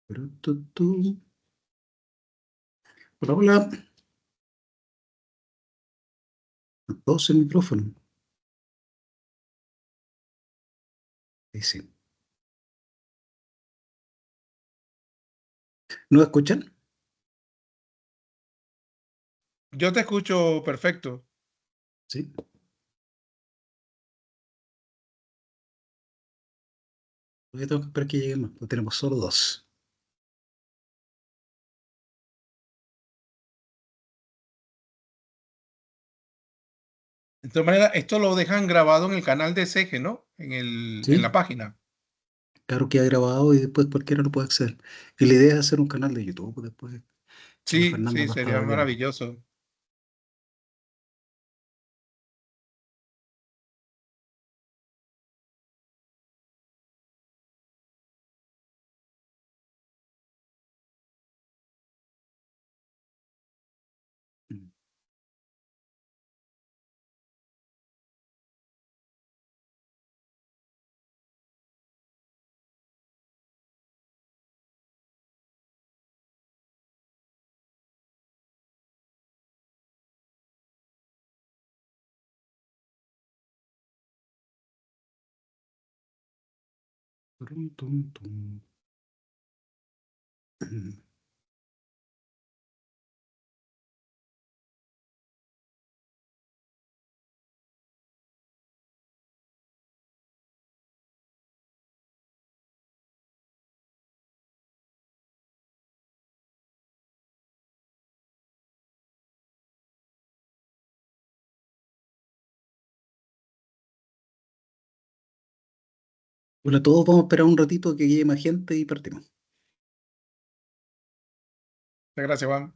Turututú. Hola, hola. Todos el micrófono. Ahí sí. ¿No escuchan? Yo te escucho perfecto. Sí. Todavía tengo que esperar que lleguen más, porque tenemos solo dos. De todas maneras, esto lo dejan grabado en el canal de SEGE, ¿no? En la Sí, página. claro que ha grabado y después cualquiera lo puede acceder. Y la idea es hacer un canal de YouTube después, que la Sí, Fernanda sí, lo sería estaba viendo. maravilloso. Mm. Turum, tum, tum. Bueno, todos vamos a esperar un ratito que llegue más gente y partimos. Muchas gracias, Juan.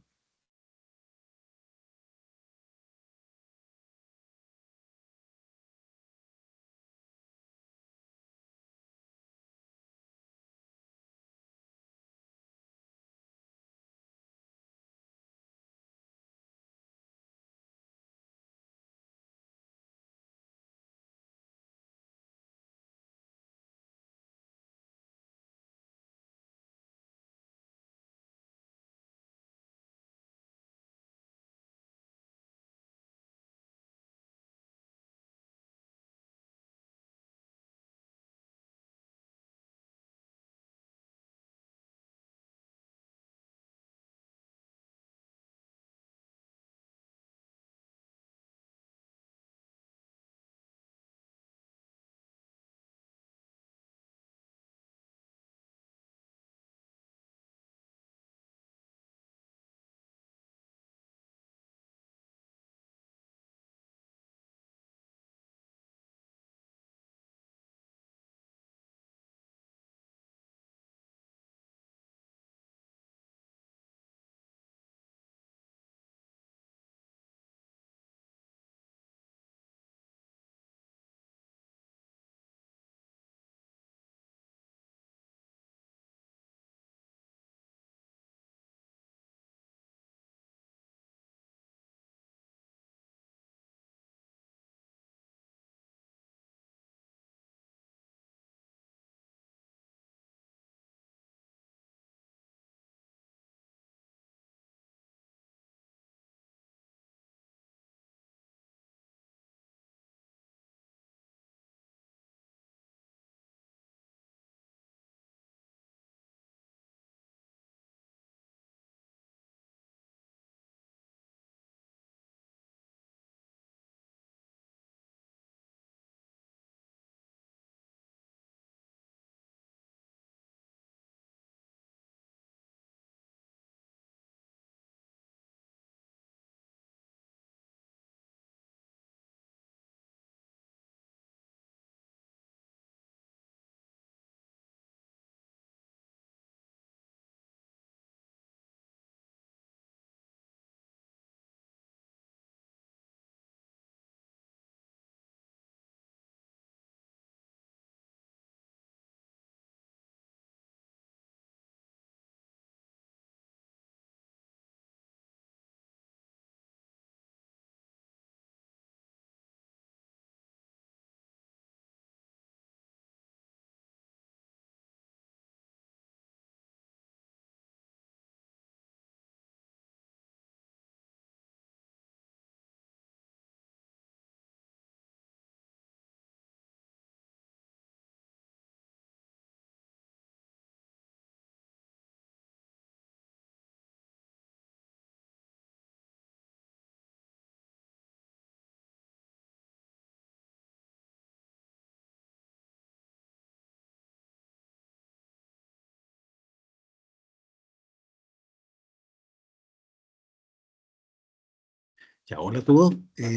Ya, hola a todos,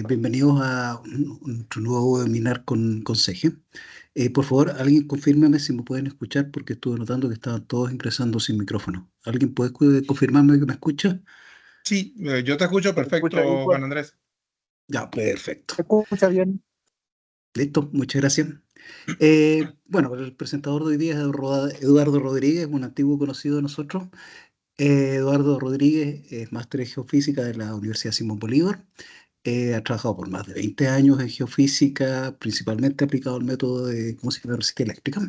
bienvenidos a nuestro nuevo webinar con SEGE. Por favor, alguien confírmeme si me pueden escuchar porque estuve notando que estaban todos ingresando sin micrófono. ¿Alguien puede confirmarme que me escucha? Sí, yo te escucho ¿Se escucha bien, perfecto, Juan? Juan Andrés. Ya, perfecto. ¿Se escucha bien? Listo, muchas gracias. Bueno, el presentador de hoy día es Eduardo Rodríguez, un antiguo conocido de nosotros. Eduardo Rodríguez es máster en geofísica de la Universidad Simón Bolívar. Ha trabajado por más de 20 años en geofísica, principalmente aplicado al método de, ¿cómo se llama?, física eléctrica.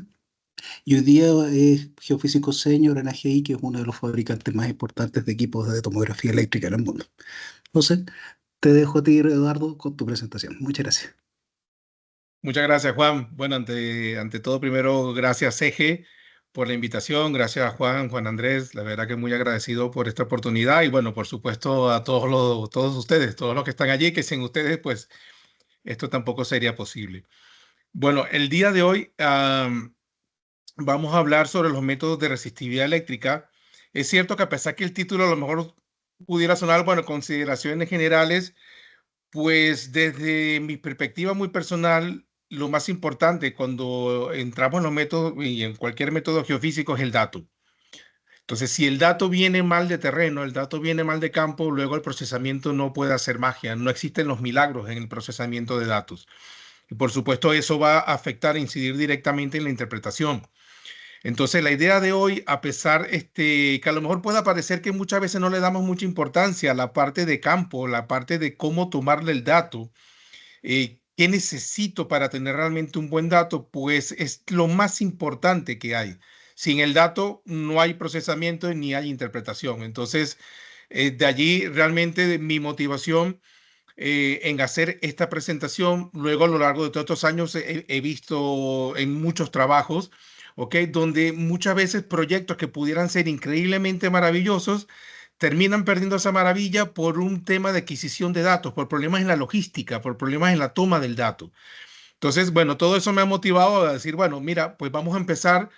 Y hoy día es geofísico senior en AGI, que es uno de los fabricantes más importantes de equipos de tomografía eléctrica en el mundo. Entonces, te dejo a ti, Eduardo, con tu presentación. Muchas gracias. Muchas gracias, Juan. Bueno, ante todo, primero, gracias, Eje, por la invitación. Gracias, Juan Andrés. La verdad que muy agradecido por esta oportunidad. Y bueno, por supuesto, a todos ustedes, todos los que están allí, que sin ustedes, pues esto tampoco sería posible. Bueno, el día de hoy vamos a hablar sobre los métodos de resistividad eléctrica. Es cierto que a pesar que el título a lo mejor pudiera sonar, bueno, consideraciones generales, pues desde mi perspectiva muy personal, lo más importante cuando entramos en los métodos y en cualquier método geofísico es el dato. Entonces, si el dato viene mal de terreno, el dato viene mal de campo, luego el procesamiento no puede hacer magia. No existen los milagros en el procesamiento de datos. Y por supuesto, eso va a afectar e incidir directamente en la interpretación. Entonces, la idea de hoy, a pesar que a lo mejor pueda parecer que muchas veces no le damos mucha importancia a la parte de campo, la parte de cómo tomarle el dato, ¿qué necesito para tener realmente un buen dato? Pues es lo más importante que hay. Sin el dato no hay procesamiento ni hay interpretación. Entonces, de allí realmente mi motivación en hacer esta presentación. Luego, a lo largo de todos estos años, he visto en muchos trabajos, ¿ok? Donde muchas veces proyectos que pudieran ser increíblemente maravillosos terminan perdiendo esa maravilla por un tema de adquisición de datos, por problemas en la logística, por problemas en la toma del dato. Entonces, bueno, todo eso me ha motivado a decir, bueno, mira, pues vamos a empezar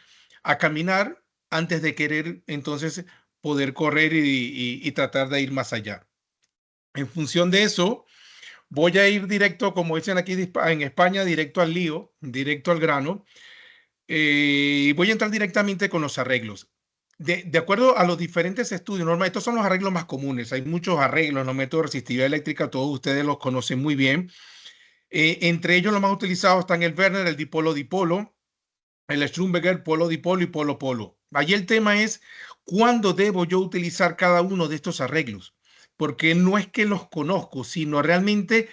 a caminar antes de querer entonces poder correr y tratar de ir más allá. En función de eso, voy a ir directo, como dicen aquí en España, directo al lío, directo al grano, y voy a entrar directamente con los arreglos. De acuerdo a los diferentes estudios, normal, estos son los arreglos más comunes. Hay muchos arreglos en los métodos de resistividad eléctrica, todos ustedes los conocen muy bien. Entre ellos, los más utilizados están el Werner, el dipolo-dipolo, el Schrumberger, polo-dipolo y polo-polo. Allí el tema es cuándo debo yo utilizar cada uno de estos arreglos, porque no es que los conozco, sino realmente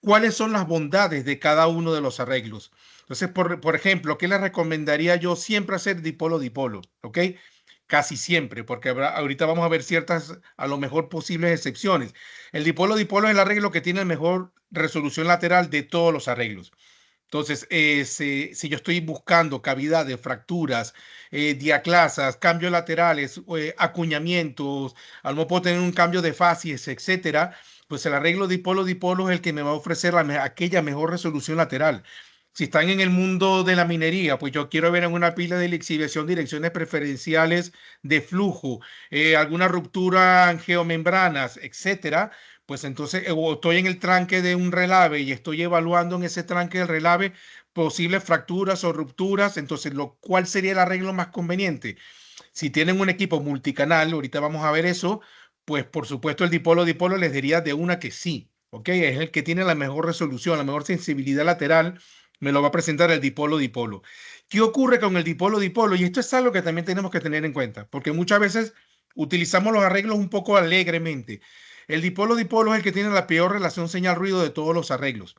cuáles son las bondades de cada uno de los arreglos. Entonces, por ejemplo, ¿qué le recomendaría yo siempre hacer dipolo-dipolo? ¿Ok? Casi siempre, porque ahorita vamos a ver ciertas, a lo mejor posibles excepciones. El dipolo-dipolo es el arreglo que tiene la mejor resolución lateral de todos los arreglos. Entonces, si yo estoy buscando cavidades, fracturas, diaclasas, cambios laterales, acuñamientos, a lo mejor puedo tener un cambio de facies, etcétera, pues el arreglo dipolo-dipolo es el que me va a ofrecer aquella mejor resolución lateral. Si están en el mundo de la minería, pues yo quiero ver en una pila de lixiviación direcciones preferenciales de flujo, alguna ruptura en geomembranas, etcétera, pues entonces o estoy en el tranque de un relave y estoy evaluando en ese tranque del relave posibles fracturas o rupturas, entonces ¿cuál sería el arreglo más conveniente? Si tienen un equipo multicanal, ahorita vamos a ver eso, pues por supuesto el dipolo-dipolo les diría de una que sí, ¿ok? Es el que tiene la mejor resolución, la mejor sensibilidad lateral, me lo va a presentar el dipolo-dipolo. ¿Qué ocurre con el dipolo-dipolo? Y esto es algo que también tenemos que tener en cuenta, porque muchas veces utilizamos los arreglos un poco alegremente. El dipolo-dipolo es el que tiene la peor relación señal-ruido de todos los arreglos.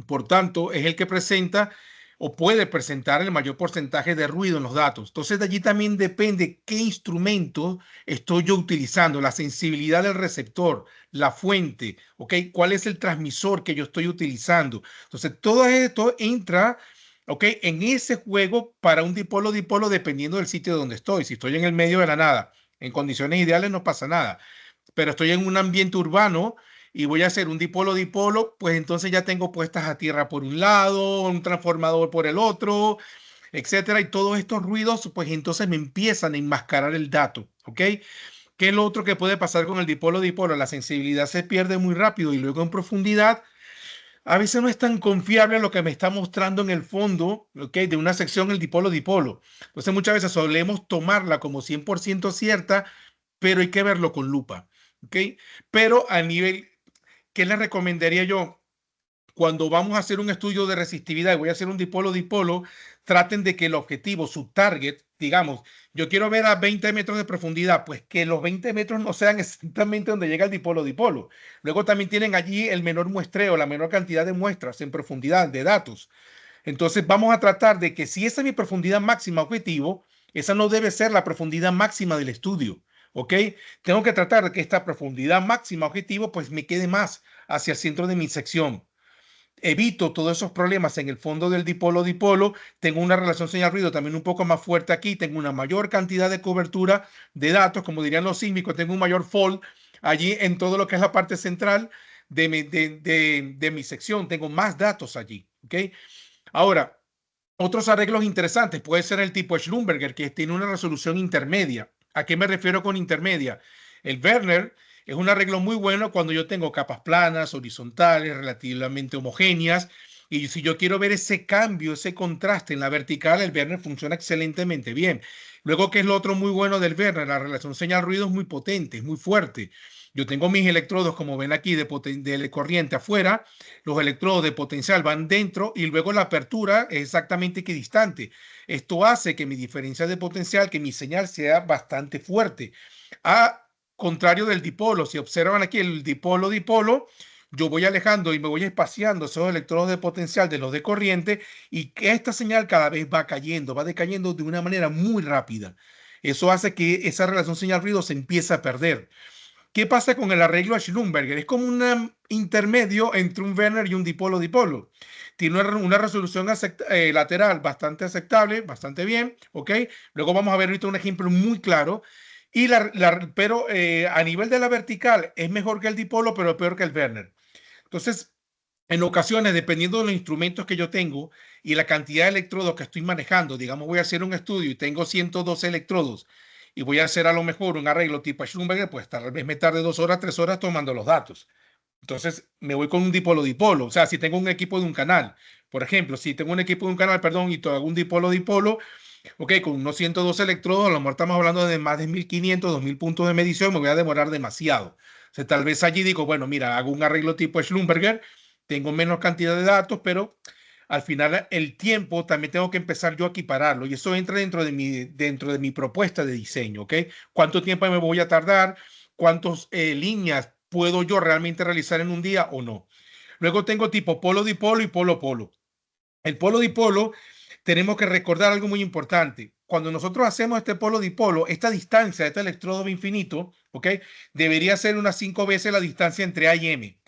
Por tanto, es el que presenta o puede presentar el mayor porcentaje de ruido en los datos. Entonces, de allí también depende qué instrumento estoy yo utilizando, la sensibilidad del receptor, la fuente, ¿ok? ¿Cuál es el transmisor que yo estoy utilizando? Entonces, todo esto entra, ¿ok? En ese juego para un dipolo-dipolo dependiendo del sitio donde estoy. Si estoy en el medio de la nada, en condiciones ideales no pasa nada, pero estoy en un ambiente urbano y voy a hacer un dipolo-dipolo, pues entonces ya tengo puestas a tierra por un lado, un transformador por el otro, etcétera. Y todos estos ruidos, pues entonces me empiezan a enmascarar el dato, ¿ok? ¿Qué es lo otro que puede pasar con el dipolo-dipolo? La sensibilidad se pierde muy rápido y luego en profundidad a veces no es tan confiable lo que me está mostrando en el fondo, ¿ok? De una sección el dipolo-dipolo. Entonces muchas veces solemos tomarla como 100% cierta, pero hay que verlo con lupa, ¿ok? Pero a nivel, ¿qué le recomendaría yo? Cuando vamos a hacer un estudio de resistividad y voy a hacer un dipolo-dipolo, traten de que el objetivo, su target, digamos, yo quiero ver a 20 metros de profundidad, pues que los 20 metros no sean exactamente donde llega el dipolo-dipolo. Luego también tienen allí el menor muestreo, la menor cantidad de muestras en profundidad de datos. Entonces vamos a tratar de que si esa es mi profundidad máxima objetivo, esa no debe ser la profundidad máxima del estudio. ¿Ok? Tengo que tratar de que esta profundidad máxima objetivo pues me quede más hacia el centro de mi sección. Evito todos esos problemas en el fondo del dipolo-dipolo, tengo una relación señal-ruido también un poco más fuerte aquí, tengo una mayor cantidad de cobertura de datos, como dirían los sísmicos, tengo un mayor fall allí en todo lo que es la parte central de mi sección, tengo más datos allí, ¿ok? Ahora, otros arreglos interesantes puede ser el tipo Schlumberger, que tiene una resolución intermedia. ¿A qué me refiero con intermedia? El Werner es un arreglo muy bueno cuando yo tengo capas planas, horizontales, relativamente homogéneas. Y si yo quiero ver ese cambio, ese contraste en la vertical, el Werner funciona excelentemente bien. Luego, ¿qué es lo otro muy bueno del Werner? La relación señal-ruido es muy potente, es muy fuerte. Yo tengo mis electrodos, como ven aquí, de corriente afuera, los electrodos de potencial van dentro y luego la apertura es exactamente equidistante. Esto hace que mi diferencia de potencial, que mi señal sea bastante fuerte. A contrario del dipolo, si observan aquí el dipolo-dipolo, yo voy alejando y me voy espaciando esos electrodos de potencial de los de corriente y que esta señal cada vez va cayendo, va decayendo de una manera muy rápida. Eso hace que esa relación señal-ruido se empiece a perder. ¿Qué pasa con el arreglo a Schlumberger? Es como un intermedio entre un Werner y un dipolo-dipolo. Tiene una resolución lateral bastante aceptable, bastante bien, ¿ok? Luego vamos a ver ahorita un ejemplo muy claro. Pero a nivel de la vertical es mejor que el dipolo, pero peor que el Werner. Entonces, en ocasiones, dependiendo de los instrumentos que yo tengo y la cantidad de electrodos que estoy manejando, digamos, voy a hacer un estudio y tengo 112 electrodos y voy a hacer a lo mejor un arreglo tipo Schlumberger, pues tal vez me tarde 2 horas, 3 horas tomando los datos. Entonces me voy con un dipolo-dipolo. O sea, si tengo un equipo de un canal, por ejemplo, si tengo un equipo de un canal, perdón, y hago un dipolo-dipolo, ok, con unos 112 electrodos, a lo mejor estamos hablando de más de 1500, 2000 puntos de medición, me voy a demorar demasiado. O sea, tal vez allí digo, bueno, mira, hago un arreglo tipo Schlumberger, tengo menos cantidad de datos, pero al final el tiempo también tengo que empezar yo a equipararlo y eso entra dentro de mi propuesta de diseño, ¿ok? ¿Cuánto tiempo me voy a tardar? ¿Cuántas líneas puedo yo realmente realizar en un día o no? Luego tengo tipo polo-dipolo y polo-polo. El polo-dipolo, tenemos que recordar algo muy importante. Cuando nosotros hacemos este polo-dipolo, esta distancia de este electrodo infinito, ¿ok? Debería ser unas 5 veces la distancia entre A y M.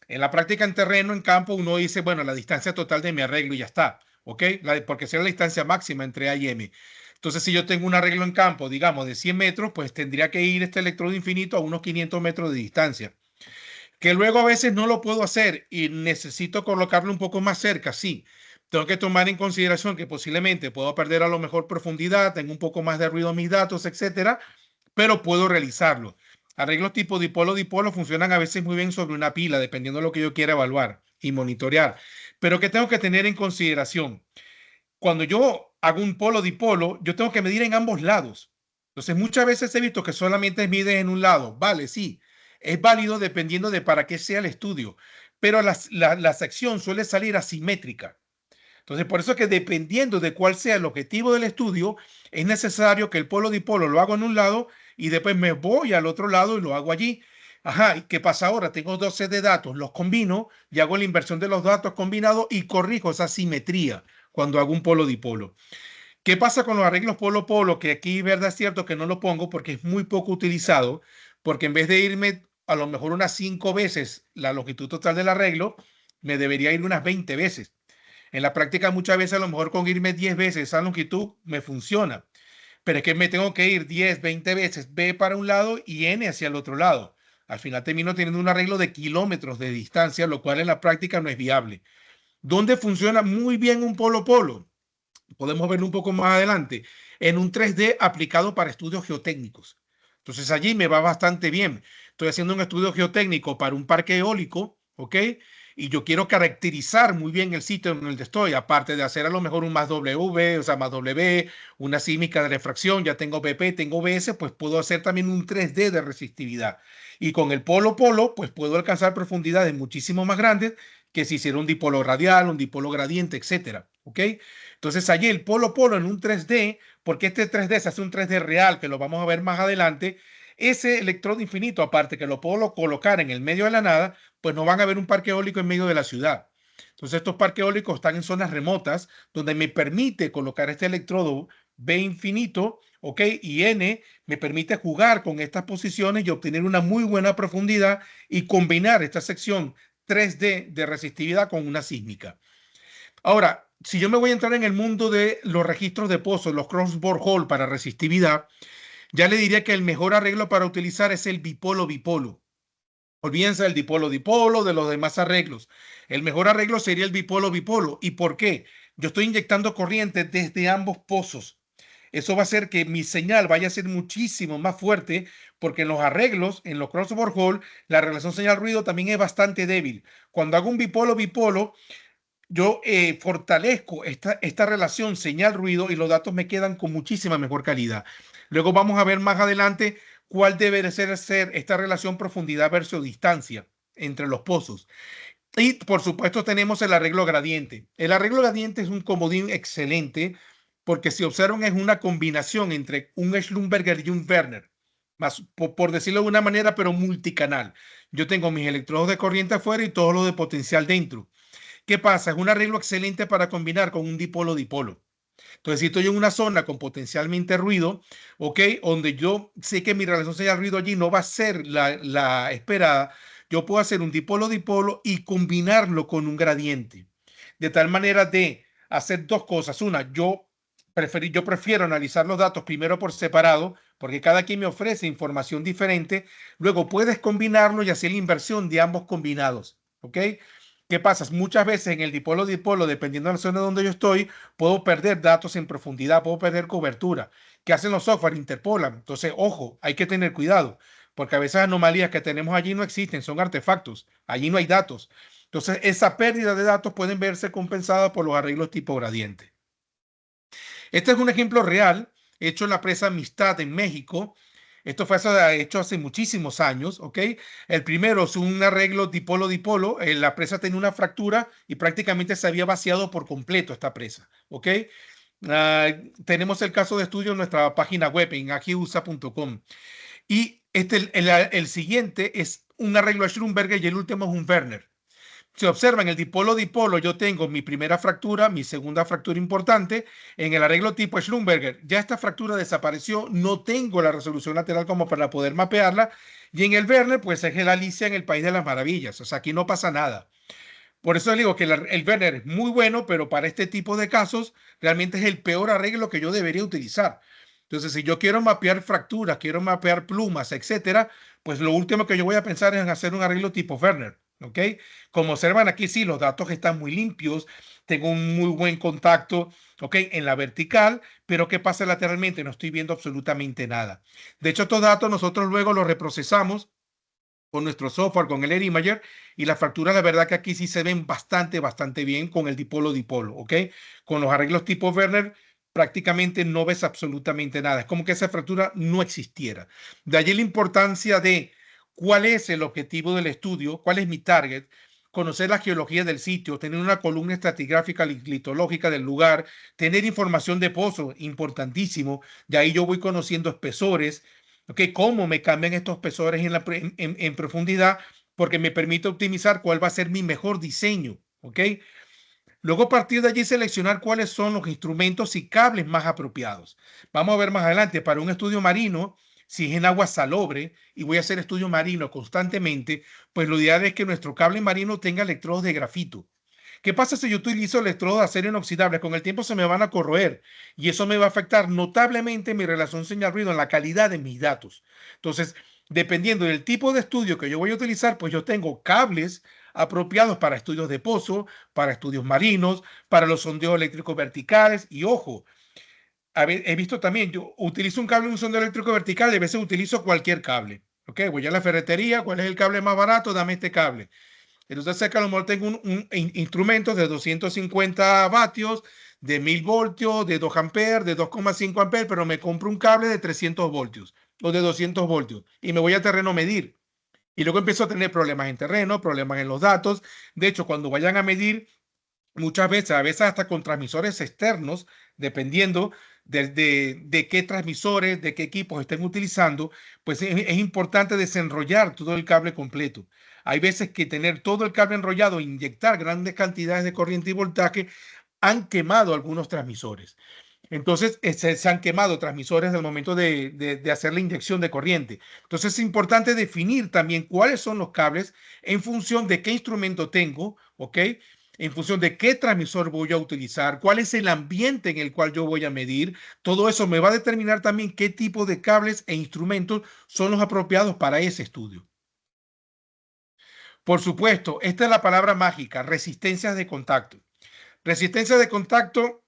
En la práctica en terreno, en campo, uno dice, bueno, la distancia total de mi arreglo y ya está, ¿ok? Porque será la distancia máxima entre A y M. Entonces, si yo tengo un arreglo en campo, digamos, de 100 metros, pues tendría que ir este electrodo infinito a unos 500 metros de distancia. Que luego a veces no lo puedo hacer y necesito colocarlo un poco más cerca, sí. Tengo que tomar en consideración que posiblemente puedo perder a lo mejor profundidad, tengo un poco más de ruido en mis datos, etcétera, pero puedo realizarlo. Arreglos tipo dipolo-dipolo funcionan a veces muy bien sobre una pila, dependiendo de lo que yo quiera evaluar y monitorear. Pero que tengo que tener en consideración, cuando yo hago un polo-dipolo, yo tengo que medir en ambos lados. Entonces, muchas veces he visto que solamente miden en un lado. Vale, sí, es válido dependiendo de para qué sea el estudio, pero la sección suele salir asimétrica. Entonces, por eso es que dependiendo de cuál sea el objetivo del estudio, es necesario que el polo-dipolo lo haga en un lado y después me voy al otro lado y lo hago allí. Ajá, ¿y qué pasa ahora? Tengo 12 de datos, los combino y hago la inversión de los datos combinados y corrijo esa simetría cuando hago un polo-dipolo. ¿Qué pasa con los arreglos polo-polo? Que aquí, verdad, es cierto que no lo pongo porque es muy poco utilizado, porque en vez de irme a lo mejor unas 5 veces la longitud total del arreglo, me debería ir unas 20 veces. En la práctica muchas veces a lo mejor con irme 10 veces esa longitud me funciona, pero es que me tengo que ir 10, 20 veces B para un lado y N hacia el otro lado. Al final termino teniendo un arreglo de kilómetros de distancia, lo cual en la práctica no es viable. ¿Dónde funciona muy bien un polo-polo? Podemos verlo un poco más adelante, en un 3D aplicado para estudios geotécnicos. Entonces allí me va bastante bien. Estoy haciendo un estudio geotécnico para un parque eólico, ¿ok? Y yo quiero caracterizar muy bien el sitio en el que estoy, aparte de hacer a lo mejor un más W, o sea, más W, una sísmica de refracción, ya tengo BP, tengo OBS, pues puedo hacer también un 3D de resistividad. Y con el polo-polo, pues puedo alcanzar profundidades muchísimo más grandes que si hiciera un dipolo radial, un dipolo gradiente, etcétera, ¿ok? Entonces allí el polo-polo en un 3D, porque este 3D se hace un 3D real, que lo vamos a ver más adelante, ese electrodo infinito, aparte que lo puedo colocar en el medio de la nada, pues no van a ver un parque eólico en medio de la ciudad. Entonces estos parques eólicos están en zonas remotas donde me permite colocar este electrodo B infinito, ¿ok? Y N me permite jugar con estas posiciones y obtener una muy buena profundidad y combinar esta sección 3D de resistividad con una sísmica. Ahora, si yo me voy a entrar en el mundo de los registros de pozos, los cross-bore hole para resistividad, ya le diría que el mejor arreglo para utilizar es el bipolo-bipolo. Olvídense del dipolo-dipolo, de los demás arreglos. El mejor arreglo sería el bipolo-bipolo. ¿Y por qué? Yo estoy inyectando corriente desde ambos pozos. Eso va a hacer que mi señal vaya a ser muchísimo más fuerte porque en los arreglos, en los crossover hall, la relación señal-ruido también es bastante débil. Cuando hago un bipolo-bipolo, yo fortalezco esta relación señal-ruido y los datos me quedan con muchísima mejor calidad. Luego vamos a ver más adelante cuál debe ser esta relación profundidad versus distancia entre los pozos. Y por supuesto tenemos el arreglo gradiente. El arreglo gradiente es un comodín excelente porque si observan es una combinación entre un Schlumberger y un Werner, más, por decirlo de una manera, pero multicanal. Yo tengo mis electrodos de corriente afuera y todo lo de potencial dentro. ¿Qué pasa? Es un arreglo excelente para combinar con un dipolo-dipolo. Entonces, si estoy en una zona con potencialmente ruido, ¿ok? Donde yo sé que mi relación señal-ruido allí no va a ser la esperada, yo puedo hacer un dipolo-dipolo y combinarlo con un gradiente. De tal manera de hacer dos cosas. Una, yo prefiero analizar los datos primero por separado, porque cada quien me ofrece información diferente. Luego puedes combinarlo y hacer la inversión de ambos combinados, ¿ok? ¿Qué pasa? Muchas veces en el dipolo-dipolo, dependiendo de la zona donde yo estoy, puedo perder datos en profundidad, puedo perder cobertura. ¿Qué hacen los software? Interpolan. Entonces, ojo, hay que tener cuidado, porque a veces anomalías que tenemos allí no existen, son artefactos, allí no hay datos. Entonces, esa pérdida de datos pueden verse compensada por los arreglos tipo gradiente. Este es un ejemplo real hecho en la presa Amistad en México. Esto fue hecho hace muchísimos años, ¿ok? El primero es un arreglo dipolo-dipolo. La presa tenía una fractura y prácticamente se había vaciado por completo esta presa, ¿ok? Tenemos el caso de estudio en nuestra página web en agiusa.com. Y el siguiente es un arreglo de Schlumberger y el último es un Werner. Si observan el dipolo-dipolo, yo tengo mi primera fractura, mi segunda fractura importante. En el arreglo tipo Schlumberger, ya esta fractura desapareció, no tengo la resolución lateral como para poder mapearla. Y en el Werner, pues es el Alicia en el País de las Maravillas. O sea, aquí no pasa nada. Por eso digo que el Werner es muy bueno, pero para este tipo de casos realmente es el peor arreglo que yo debería utilizar. Entonces, si yo quiero mapear fracturas, quiero mapear plumas, etcétera, pues lo último que yo voy a pensar es en hacer un arreglo tipo Werner, ¿ok? Como observan aquí, sí, los datos están muy limpios, tengo un muy buen contacto, ¿ok? En la vertical, pero ¿qué pasa lateralmente? No estoy viendo absolutamente nada. De hecho, estos datos nosotros luego los reprocesamos con nuestro software, con el Air Imager, y las fracturas, la verdad que aquí sí se ven bastante bien con el dipolo-dipolo, ¿ok? Con los arreglos tipo Werner, prácticamente no ves absolutamente nada. Es como que esa fractura no existiera. De allí la importancia de cuál es el objetivo del estudio, cuál es mi target, conocer la geología del sitio, tener una columna estratigráfica litológica del lugar, tener información de pozo, importantísimo. De ahí yo voy conociendo espesores, ¿ok? Cómo me cambian estos espesores en profundidad, porque me permite optimizar cuál va a ser mi mejor diseño, ¿ok? Luego, a partir de allí, seleccionar cuáles son los instrumentos y cables más apropiados. Vamos a ver más adelante, para un estudio marino, si es en agua salobre y voy a hacer estudio marino constantemente, pues lo ideal es que nuestro cable marino tenga electrodos de grafito. ¿Qué pasa si yo utilizo electrodos de acero inoxidable? Con el tiempo se me van a corroer y eso me va a afectar notablemente mi relación señal-ruido en la calidad de mis datos. Entonces, dependiendo del tipo de estudio que yo voy a utilizar, pues yo tengo cables apropiados para estudios de pozo, para estudios marinos, para los sondeos eléctricos verticales y ojo, he visto también, yo utilizo un cable de un sondeo eléctrico vertical y a veces utilizo cualquier cable. Ok, voy a la ferretería, ¿cuál es el cable más barato? Dame este cable. Entonces sé que a lo mejor tengo un instrumento de 250 vatios, de 1000 voltios, de 2 amperes, de 2,5 amperes, pero me compro un cable de 300 voltios o de 200 voltios y me voy a terreno a medir. Y luego empiezo a tener problemas en terreno, problemas en los datos. De hecho, cuando vayan a medir, muchas veces, a veces hasta con transmisores externos, dependiendo de qué transmisores, de qué equipos estén utilizando, pues es importante desenrollar todo el cable completo. Hay veces que tener todo el cable enrollado e inyectar grandes cantidades de corriente y voltaje han quemado algunos transmisores. Entonces, se han quemado transmisores al momento de hacer la inyección de corriente. Entonces, es importante definir también cuáles son los cables en función de qué instrumento tengo, ¿ok? En función de qué transmisor voy a utilizar, cuál es el ambiente en el cual yo voy a medir. Todo eso me va a determinar también qué tipo de cables e instrumentos son los apropiados para ese estudio. Por supuesto, esta es la palabra mágica, resistencias de contacto. Resistencia de contacto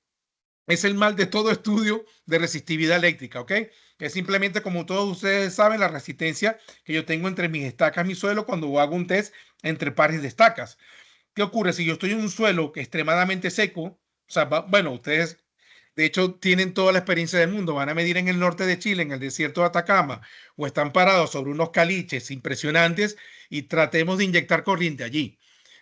es el mal de todo estudio de resistividad eléctrica, ¿ok? Es simplemente, como todos ustedes saben, la resistencia que yo tengo entre mis estacas y mi suelo cuando hago un test entre pares de estacas. ¿Qué ocurre si yo estoy en un suelo que es extremadamente seco? O sea, bueno, ustedes de hecho tienen toda la experiencia del mundo, van a medir en el norte de Chile, en el desierto de Atacama, o están parados sobre unos caliches impresionantes y tratemos de inyectar corriente allí.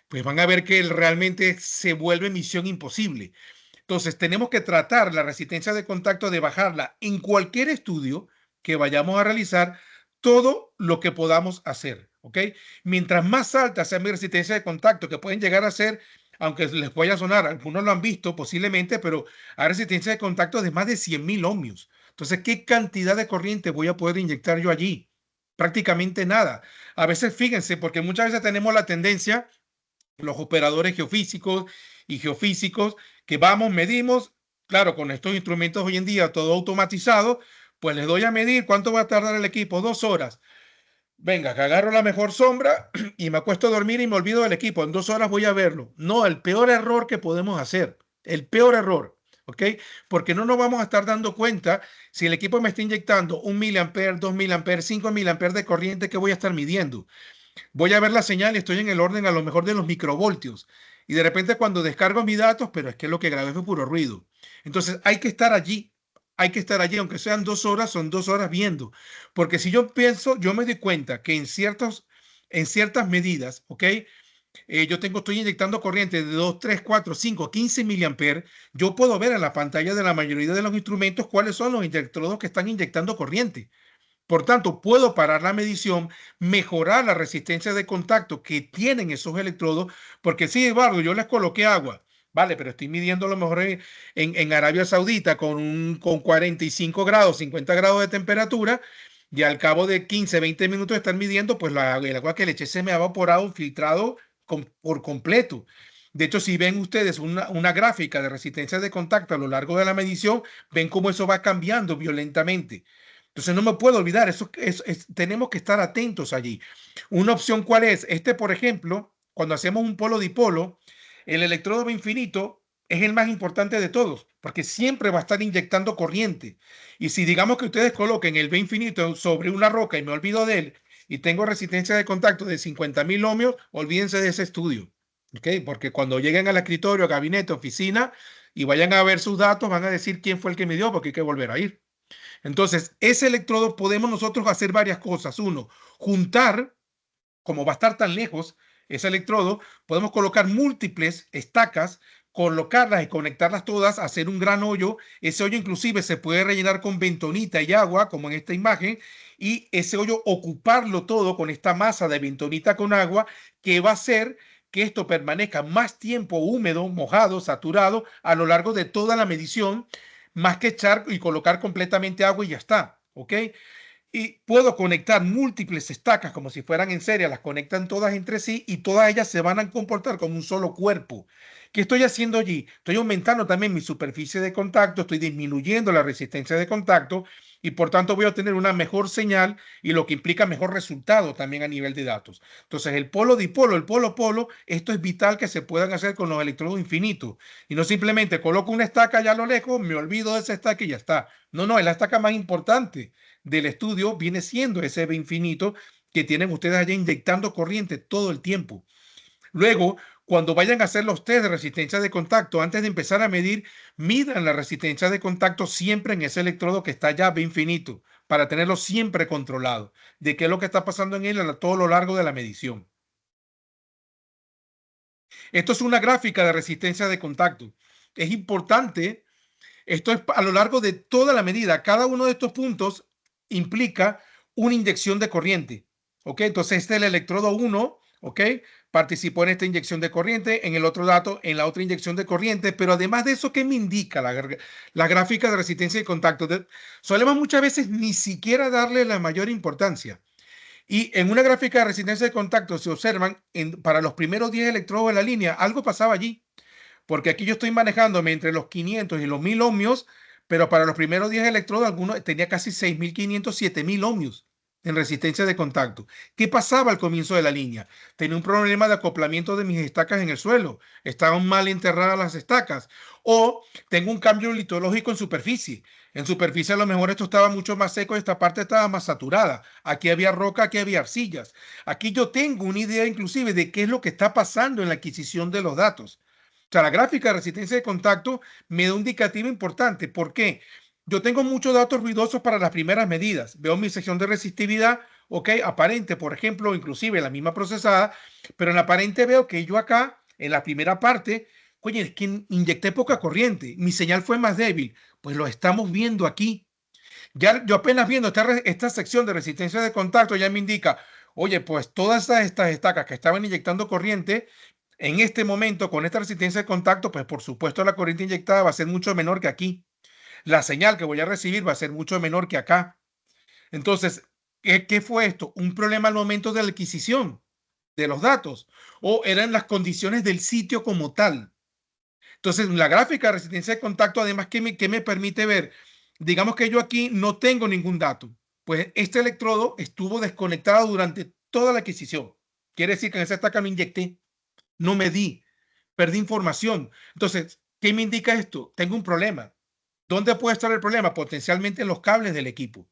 Pues van a ver que realmente se vuelve misión imposible. Entonces, tenemos que tratar la resistencia de contacto de bajarla en cualquier estudio que vayamos a realizar, todo lo que podamos hacer, ¿ok? Mientras más alta sea mi resistencia de contacto, que pueden llegar a ser, aunque les vaya a sonar, algunos lo han visto posiblemente, pero hay resistencia de contacto de más de 100.000 ohmios. Entonces, ¿qué cantidad de corriente voy a poder inyectar yo allí? Prácticamente nada. A veces, fíjense, porque muchas veces tenemos la tendencia los operadores geofísicos y geofísicos que vamos, medimos, claro, con estos instrumentos hoy en día todo automatizado, pues les doy a medir cuánto va a tardar el equipo, 2 horas. Venga, que agarro la mejor sombra y me acuesto a dormir y me olvido del equipo. En 2 horas voy a verlo. No, el peor error que podemos hacer, el peor error, ¿ok? Porque no nos vamos a estar dando cuenta si el equipo me está inyectando 1 miliamper, 2 miliamperes, 5 miliamperes de corriente que voy a estar midiendo. Voy a ver la señal y estoy en el orden a lo mejor de los microvoltios. Y de repente cuando descargo mis datos, pero es que lo que grabé fue puro ruido. Entonces hay que estar allí, aunque sean 2 horas, son 2 horas viendo. Porque si yo pienso, yo me doy cuenta que en ciertas medidas, ¿ok? Estoy inyectando corriente de 2, 3, 4, 5, 15 miliamperes. Yo puedo ver en la pantalla de la mayoría de los instrumentos cuáles son los electrodos que están inyectando corriente. Por tanto, puedo parar la medición, mejorar la resistencia de contacto que tienen esos electrodos, porque sí, Eduardo, yo les coloqué agua, vale, pero estoy midiendo a lo mejor en Arabia Saudita con 45 grados, 50 grados de temperatura, y al cabo de 15, 20 minutos de estar midiendo, pues el agua que le eché se me ha evaporado, filtrado por completo. De hecho, si ven ustedes una gráfica de resistencia de contacto a lo largo de la medición, ven cómo eso va cambiando violentamente. Entonces no me puedo olvidar, tenemos que estar atentos allí. Una opción, ¿cuál es? Por ejemplo, cuando hacemos un polo dipolo, el electrodo infinito es el más importante de todos, porque siempre va a estar inyectando corriente. Y si digamos que ustedes coloquen el B infinito sobre una roca y me olvido de él y tengo resistencia de contacto de 50.000 ohmios, olvídense de ese estudio. ¿Ok? Porque cuando lleguen al escritorio, gabinete, oficina y vayan a ver sus datos, van a decir quién fue el que me dio, porque hay que volver a ir. Entonces, ese electrodo podemos nosotros hacer varias cosas. Uno, juntar, como va a estar tan lejos ese electrodo, podemos colocar múltiples estacas, colocarlas y conectarlas todas, hacer un gran hoyo. Ese hoyo inclusive se puede rellenar con bentonita y agua, como en esta imagen, y ese hoyo ocuparlo todo con esta masa de bentonita con agua que va a hacer que esto permanezca más tiempo húmedo, mojado, saturado a lo largo de toda la medición, más que echar y colocar completamente agua y ya está, ¿ok? Y puedo conectar múltiples estacas como si fueran en serie, las conectan todas entre sí y todas ellas se van a comportar como un solo cuerpo. ¿Qué estoy haciendo allí? Estoy aumentando también mi superficie de contacto, estoy disminuyendo la resistencia de contacto y por tanto voy a obtener una mejor señal y lo que implica mejor resultado también a nivel de datos. Entonces el polo dipolo, el polo polo, esto es vital que se puedan hacer con los electrodos infinitos y no simplemente coloco una estaca allá a lo lejos, me olvido de esa estaca y ya está. No, no, es la estaca más importante del estudio, viene siendo ese B infinito que tienen ustedes allá inyectando corriente todo el tiempo. Luego, cuando vayan a hacer los test de resistencia de contacto, antes de empezar a medir, midan la resistencia de contacto siempre en ese electrodo que está ya B infinito, para tenerlo siempre controlado, de qué es lo que está pasando en él a todo lo largo de la medición. Esto es una gráfica de resistencia de contacto. Es importante, esto es a lo largo de toda la medida. Cada uno de estos puntos implica una inyección de corriente. ¿Ok? Entonces, este es el electrodo 1, ¿ok? Participó en esta inyección de corriente, en el otro dato, en la otra inyección de corriente, pero además de eso, ¿qué me indica la gráfica de resistencia de contacto? Solemos muchas veces ni siquiera darle la mayor importancia. Y en una gráfica de resistencia de contacto se observan para los primeros 10 electrodos de la línea, algo pasaba allí, porque aquí yo estoy manejándome entre los 500 y los 1000 ohmios, pero para los primeros 10 electrodos, algunos tenía casi 6500, 7000 ohmios en resistencia de contacto. ¿Qué pasaba al comienzo de la línea? Tenía un problema de acoplamiento de mis estacas en el suelo, estaban mal enterradas las estacas, o tengo un cambio litológico en superficie. En superficie a lo mejor esto estaba mucho más seco y esta parte estaba más saturada. Aquí había roca, aquí había arcillas. Aquí yo tengo una idea inclusive de qué es lo que está pasando en la adquisición de los datos. O sea, la gráfica de resistencia de contacto me da un indicativo importante. ¿Por qué? Yo tengo muchos datos ruidosos para las primeras medidas. Veo mi sección de resistividad, ok, aparente, por ejemplo, inclusive la misma procesada, pero en la aparente veo que yo acá, en la primera parte, oye, es que inyecté poca corriente, mi señal fue más débil. Pues lo estamos viendo aquí. Ya yo apenas viendo esta sección de resistencia de contacto ya me indica, oye, pues todas estas estacas que estaban inyectando corriente, en este momento con esta resistencia de contacto, pues por supuesto la corriente inyectada va a ser mucho menor que aquí. La señal que voy a recibir va a ser mucho menor que acá. Entonces, ¿qué fue esto? Un problema al momento de la adquisición de los datos o eran las condiciones del sitio como tal. Entonces, la gráfica de resistencia de contacto, además, ¿qué me permite ver? Digamos que yo aquí no tengo ningún dato. Pues este electrodo estuvo desconectado durante toda la adquisición. Quiere decir que en esa estaca no inyecté, no medí, perdí información. Entonces, ¿qué me indica esto? Tengo un problema. ¿Dónde puede estar el problema? Potencialmente en los cables del equipo.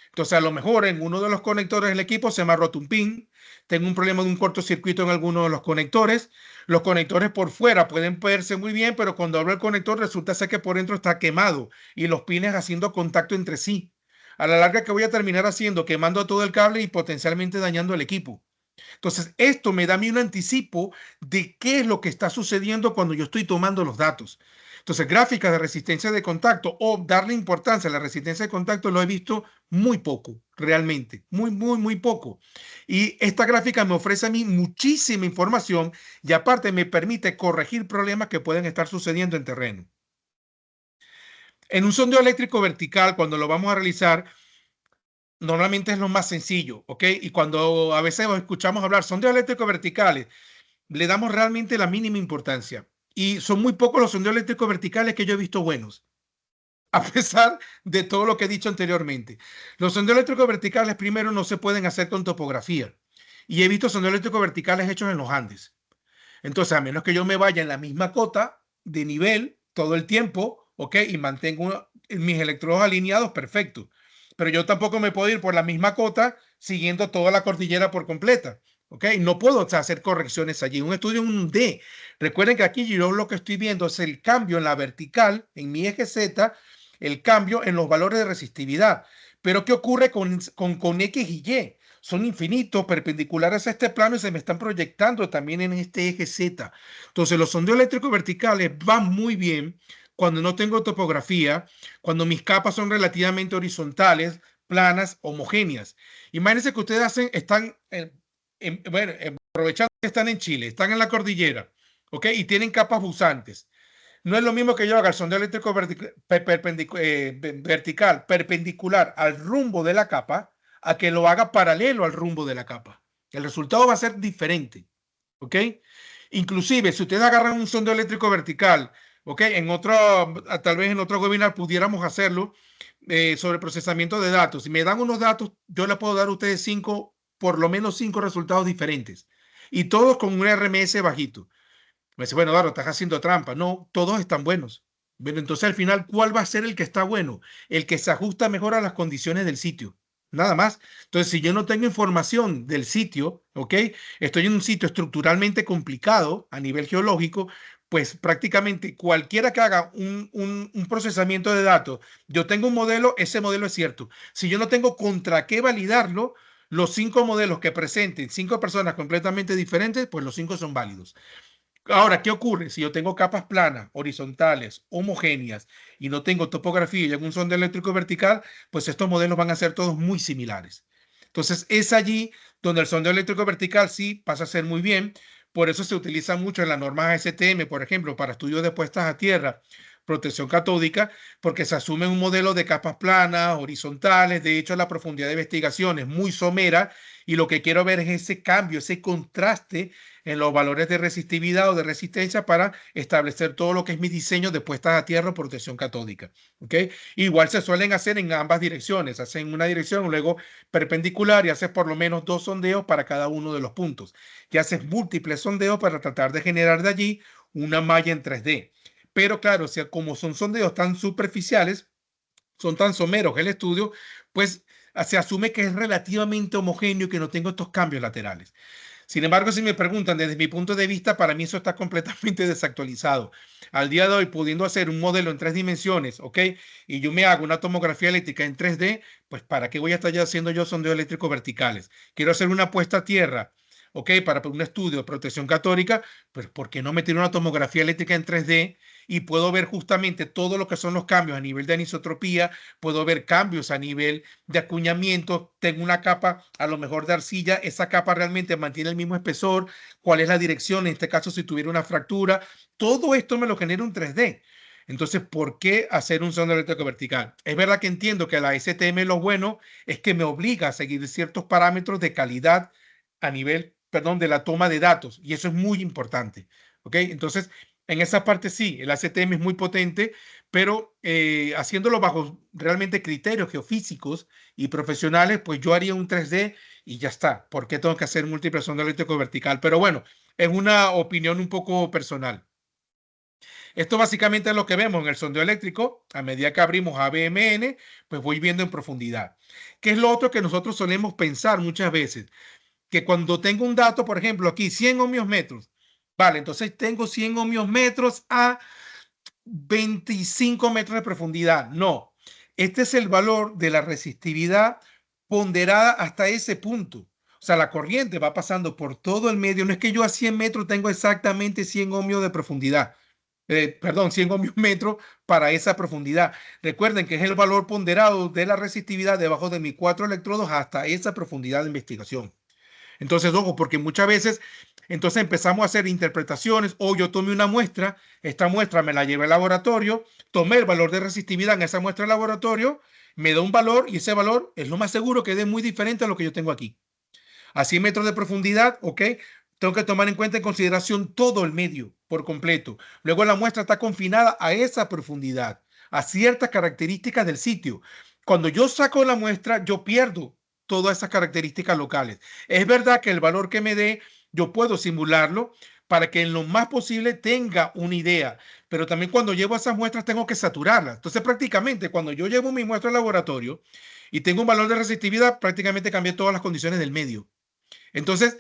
Entonces, a lo mejor en uno de los conectores del equipo se me ha roto un pin, tengo un problema de un cortocircuito en alguno de los conectores. Los conectores por fuera pueden verse muy bien, pero cuando abro el conector resulta ser que por dentro está quemado y los pines haciendo contacto entre sí. A la larga, ¿qué voy a terminar haciendo? Quemando todo el cable y potencialmente dañando el equipo. Entonces, esto me da a mí un anticipo de qué es lo que está sucediendo cuando yo estoy tomando los datos. Entonces, gráficas de resistencia de contacto o darle importancia a la resistencia de contacto lo he visto muy poco, realmente, muy poco. Y esta gráfica me ofrece a mí muchísima información y aparte me permite corregir problemas que pueden estar sucediendo en terreno. En un sondeo eléctrico vertical, cuando lo vamos a realizar, normalmente es lo más sencillo, ¿ok? Y cuando a veces escuchamos hablar sondeos eléctricos verticales, le damos realmente la mínima importancia. Y son muy pocos los sondeos eléctricos verticales que yo he visto buenos, a pesar de todo lo que he dicho anteriormente. Los sondeos eléctricos verticales, primero, no se pueden hacer con topografía. Y he visto sondeos eléctricos verticales hechos en los Andes. Entonces, a menos que yo me vaya en la misma cota de nivel todo el tiempo, ¿ok? Y mantengo mis electrodos alineados, perfecto. Pero yo tampoco me puedo ir por la misma cota siguiendo toda la cordillera por completa. ¿Ok? No puedo, o sea, hacer correcciones allí. Un estudio en un D. Recuerden que aquí yo lo que estoy viendo es el cambio en la vertical, en mi eje Z, el cambio en los valores de resistividad. Pero ¿qué ocurre con X y Y? Son infinitos, perpendiculares a este plano y se me están proyectando también en este eje Z. Entonces, los sondeos eléctricos verticales van muy bien cuando no tengo topografía, cuando mis capas son relativamente horizontales, planas, homogéneas. Imagínense que ustedes están, bueno, aprovechando que están en Chile, están en la cordillera, ¿ok? Y tienen capas busantes. No es lo mismo que yo haga el sondeo eléctrico vertical, perpendicular al rumbo de la capa, a que lo haga paralelo al rumbo de la capa. El resultado va a ser diferente, ¿ok? Inclusive, si ustedes agarran un sondeo eléctrico vertical, ¿ok? Tal vez en otro webinar pudiéramos hacerlo sobre procesamiento de datos. Si me dan unos datos, yo les puedo dar a ustedes por lo menos cinco resultados diferentes. Y todos con un RMS bajito. Me dice, bueno, Eduardo, estás haciendo trampa. No, todos están buenos. Bueno, entonces al final, ¿cuál va a ser el que está bueno? El que se ajusta mejor a las condiciones del sitio. Nada más. Entonces, si yo no tengo información del sitio, ¿ok? Estoy en un sitio estructuralmente complicado a nivel geológico, pues prácticamente cualquiera que haga un procesamiento de datos, yo tengo un modelo, ese modelo es cierto. Si yo no tengo contra qué validarlo, los cinco modelos que presenten cinco personas completamente diferentes, pues los cinco son válidos. Ahora, ¿qué ocurre? Si yo tengo capas planas, horizontales, homogéneas y no tengo topografía y algún sondeo eléctrico vertical, pues estos modelos van a ser todos muy similares. Entonces, es allí donde el sondeo eléctrico vertical sí pasa a ser muy bien. Por eso se utiliza mucho en las normas ASTM, por ejemplo, para estudios de puestas a tierra, protección catódica, porque se asume un modelo de capas planas, horizontales. De hecho, la profundidad de investigación es muy somera y lo que quiero ver es ese cambio, ese contraste en los valores de resistividad o de resistencia para establecer todo lo que es mi diseño de puestas a tierra o protección catódica. ¿Okay? Igual se suelen hacer en ambas direcciones. Hacen una dirección, luego perpendicular y haces por lo menos dos sondeos para cada uno de los puntos. Y haces múltiples sondeos para tratar de generar de allí una malla en 3D. Pero claro, o sea, como son sondeos tan superficiales, son tan someros el estudio, pues se asume que es relativamente homogéneo y que no tengo estos cambios laterales. Sin embargo, si me preguntan desde mi punto de vista, para mí eso está completamente desactualizado. Al día de hoy, pudiendo hacer un modelo en 3 dimensiones, ¿ok? Y yo me hago una tomografía eléctrica en 3D, pues ¿para qué voy a estar ya haciendo yo sondeos eléctricos verticales? Quiero hacer una puesta a tierra, ¿ok? Para un estudio de protección católica, pues ¿por qué no meter una tomografía eléctrica en 3D? Y puedo ver justamente todo lo que son los cambios a nivel de anisotropía, puedo ver cambios a nivel de acuñamiento, tengo una capa a lo mejor de arcilla, esa capa realmente mantiene el mismo espesor, cuál es la dirección, en este caso si tuviera una fractura, todo esto me lo genera un 3D. Entonces, ¿por qué hacer un sondeo eléctrico vertical? Es verdad que entiendo que la STM lo bueno es que me obliga a seguir ciertos parámetros de calidad a nivel, perdón, de la toma de datos y eso es muy importante. ¿Ok? Entonces, en esa parte sí, el ACTM es muy potente, pero haciéndolo bajo realmente criterios geofísicos y profesionales, pues yo haría un 3D y ya está. ¿Por qué tengo que hacer múltiples sondeo eléctrico vertical? Pero bueno, es una opinión un poco personal. Esto básicamente es lo que vemos en el sondeo eléctrico. A medida que abrimos ABMN, pues voy viendo en profundidad. ¿Qué es lo otro que nosotros solemos pensar muchas veces? Que cuando tengo un dato, por ejemplo, aquí 100 ohmios metros, vale, entonces tengo 100 ohmios metros a 25 metros de profundidad. No, este es el valor de la resistividad ponderada hasta ese punto. O sea, la corriente va pasando por todo el medio. No es que yo a 100 metros tengo exactamente 100 ohmios de profundidad. Perdón, 100 ohmios metros para esa profundidad. Recuerden que es el valor ponderado de la resistividad debajo de mis 4 electrodos hasta esa profundidad de investigación. Entonces, ojo, porque muchas veces entonces empezamos a hacer interpretaciones o yo tomé una muestra, esta muestra me la llevé al laboratorio, tomé el valor de resistividad en esa muestra del laboratorio, me da un valor y ese valor es lo más seguro que dé muy diferente a lo que yo tengo aquí. A 100 metros de profundidad, ¿ok? Tengo que tomar en cuenta en consideración todo el medio por completo. Luego la muestra está confinada a esa profundidad, a ciertas características del sitio. Cuando yo saco la muestra, yo pierdo todas esas características locales. Es verdad que el valor que me dé, yo puedo simularlo para que en lo más posible tenga una idea, pero también cuando llevo esas muestras tengo que saturarlas. Entonces prácticamente cuando yo llevo mi muestra al laboratorio y tengo un valor de resistividad, prácticamente cambié todas las condiciones del medio. Entonces,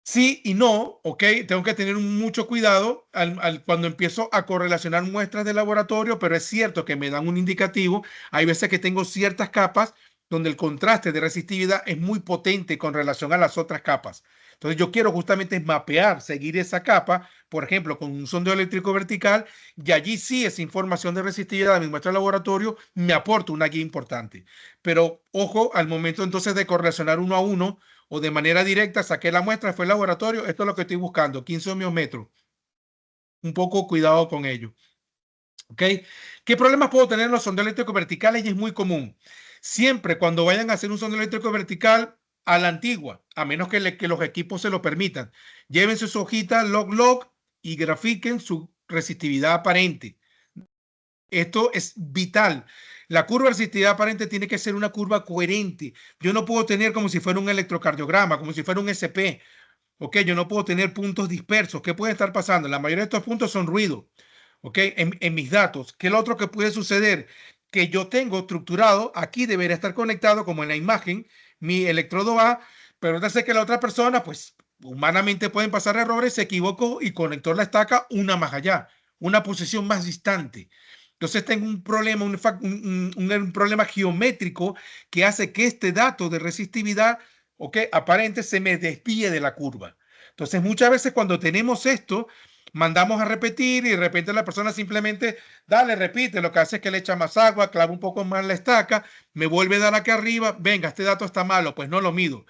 sí y no, ¿ok? Tengo que tener mucho cuidado cuando empiezo a correlacionar muestras de laboratorio, pero es cierto que me dan un indicativo. Hay veces que tengo ciertas capas donde el contraste de resistividad es muy potente con relación a las otras capas. Entonces yo quiero justamente mapear, seguir esa capa, por ejemplo, con un sondeo eléctrico vertical, y allí sí esa información de resistividad de mi muestra de laboratorio me aporta una guía importante. Pero ojo, al momento entonces de correlacionar uno a uno, o de manera directa, saqué la muestra, fue el laboratorio, esto es lo que estoy buscando, 15 ohmios metros. Un poco cuidado con ello. ¿Ok? ¿Qué problemas puedo tener en los sondeos eléctricos verticales? Y es muy común. Siempre cuando vayan a hacer un sondeo eléctrico vertical, a la antigua, a menos que los equipos se lo permitan. Llévense su hojita log y grafiquen su resistividad aparente. Esto es vital. La curva de resistividad aparente tiene que ser una curva coherente. Yo no puedo tener como si fuera un electrocardiograma, como si fuera un SP. ¿Ok? Yo no puedo tener puntos dispersos. ¿Qué puede estar pasando? La mayoría de estos puntos son ruido. ¿Ok? En mis datos. ¿Qué es lo otro que puede suceder? Que yo tengo estructurado, aquí debería estar conectado como en la imagen, mi electrodo A, pero no sé que la otra persona, pues humanamente pueden pasar errores, se equivocó y conectó la estaca una más allá, una posición más distante. Entonces tengo un problema, un problema geométrico que hace que este dato de resistividad, ¿ok?, aparente, se me desvíe de la curva. Entonces muchas veces cuando tenemos esto, mandamos a repetir y de repente la persona simplemente, dale, repite, lo que hace es que le echa más agua, clava un poco más la estaca, me vuelve a dar aquí arriba, venga, este dato está malo, pues no lo mido.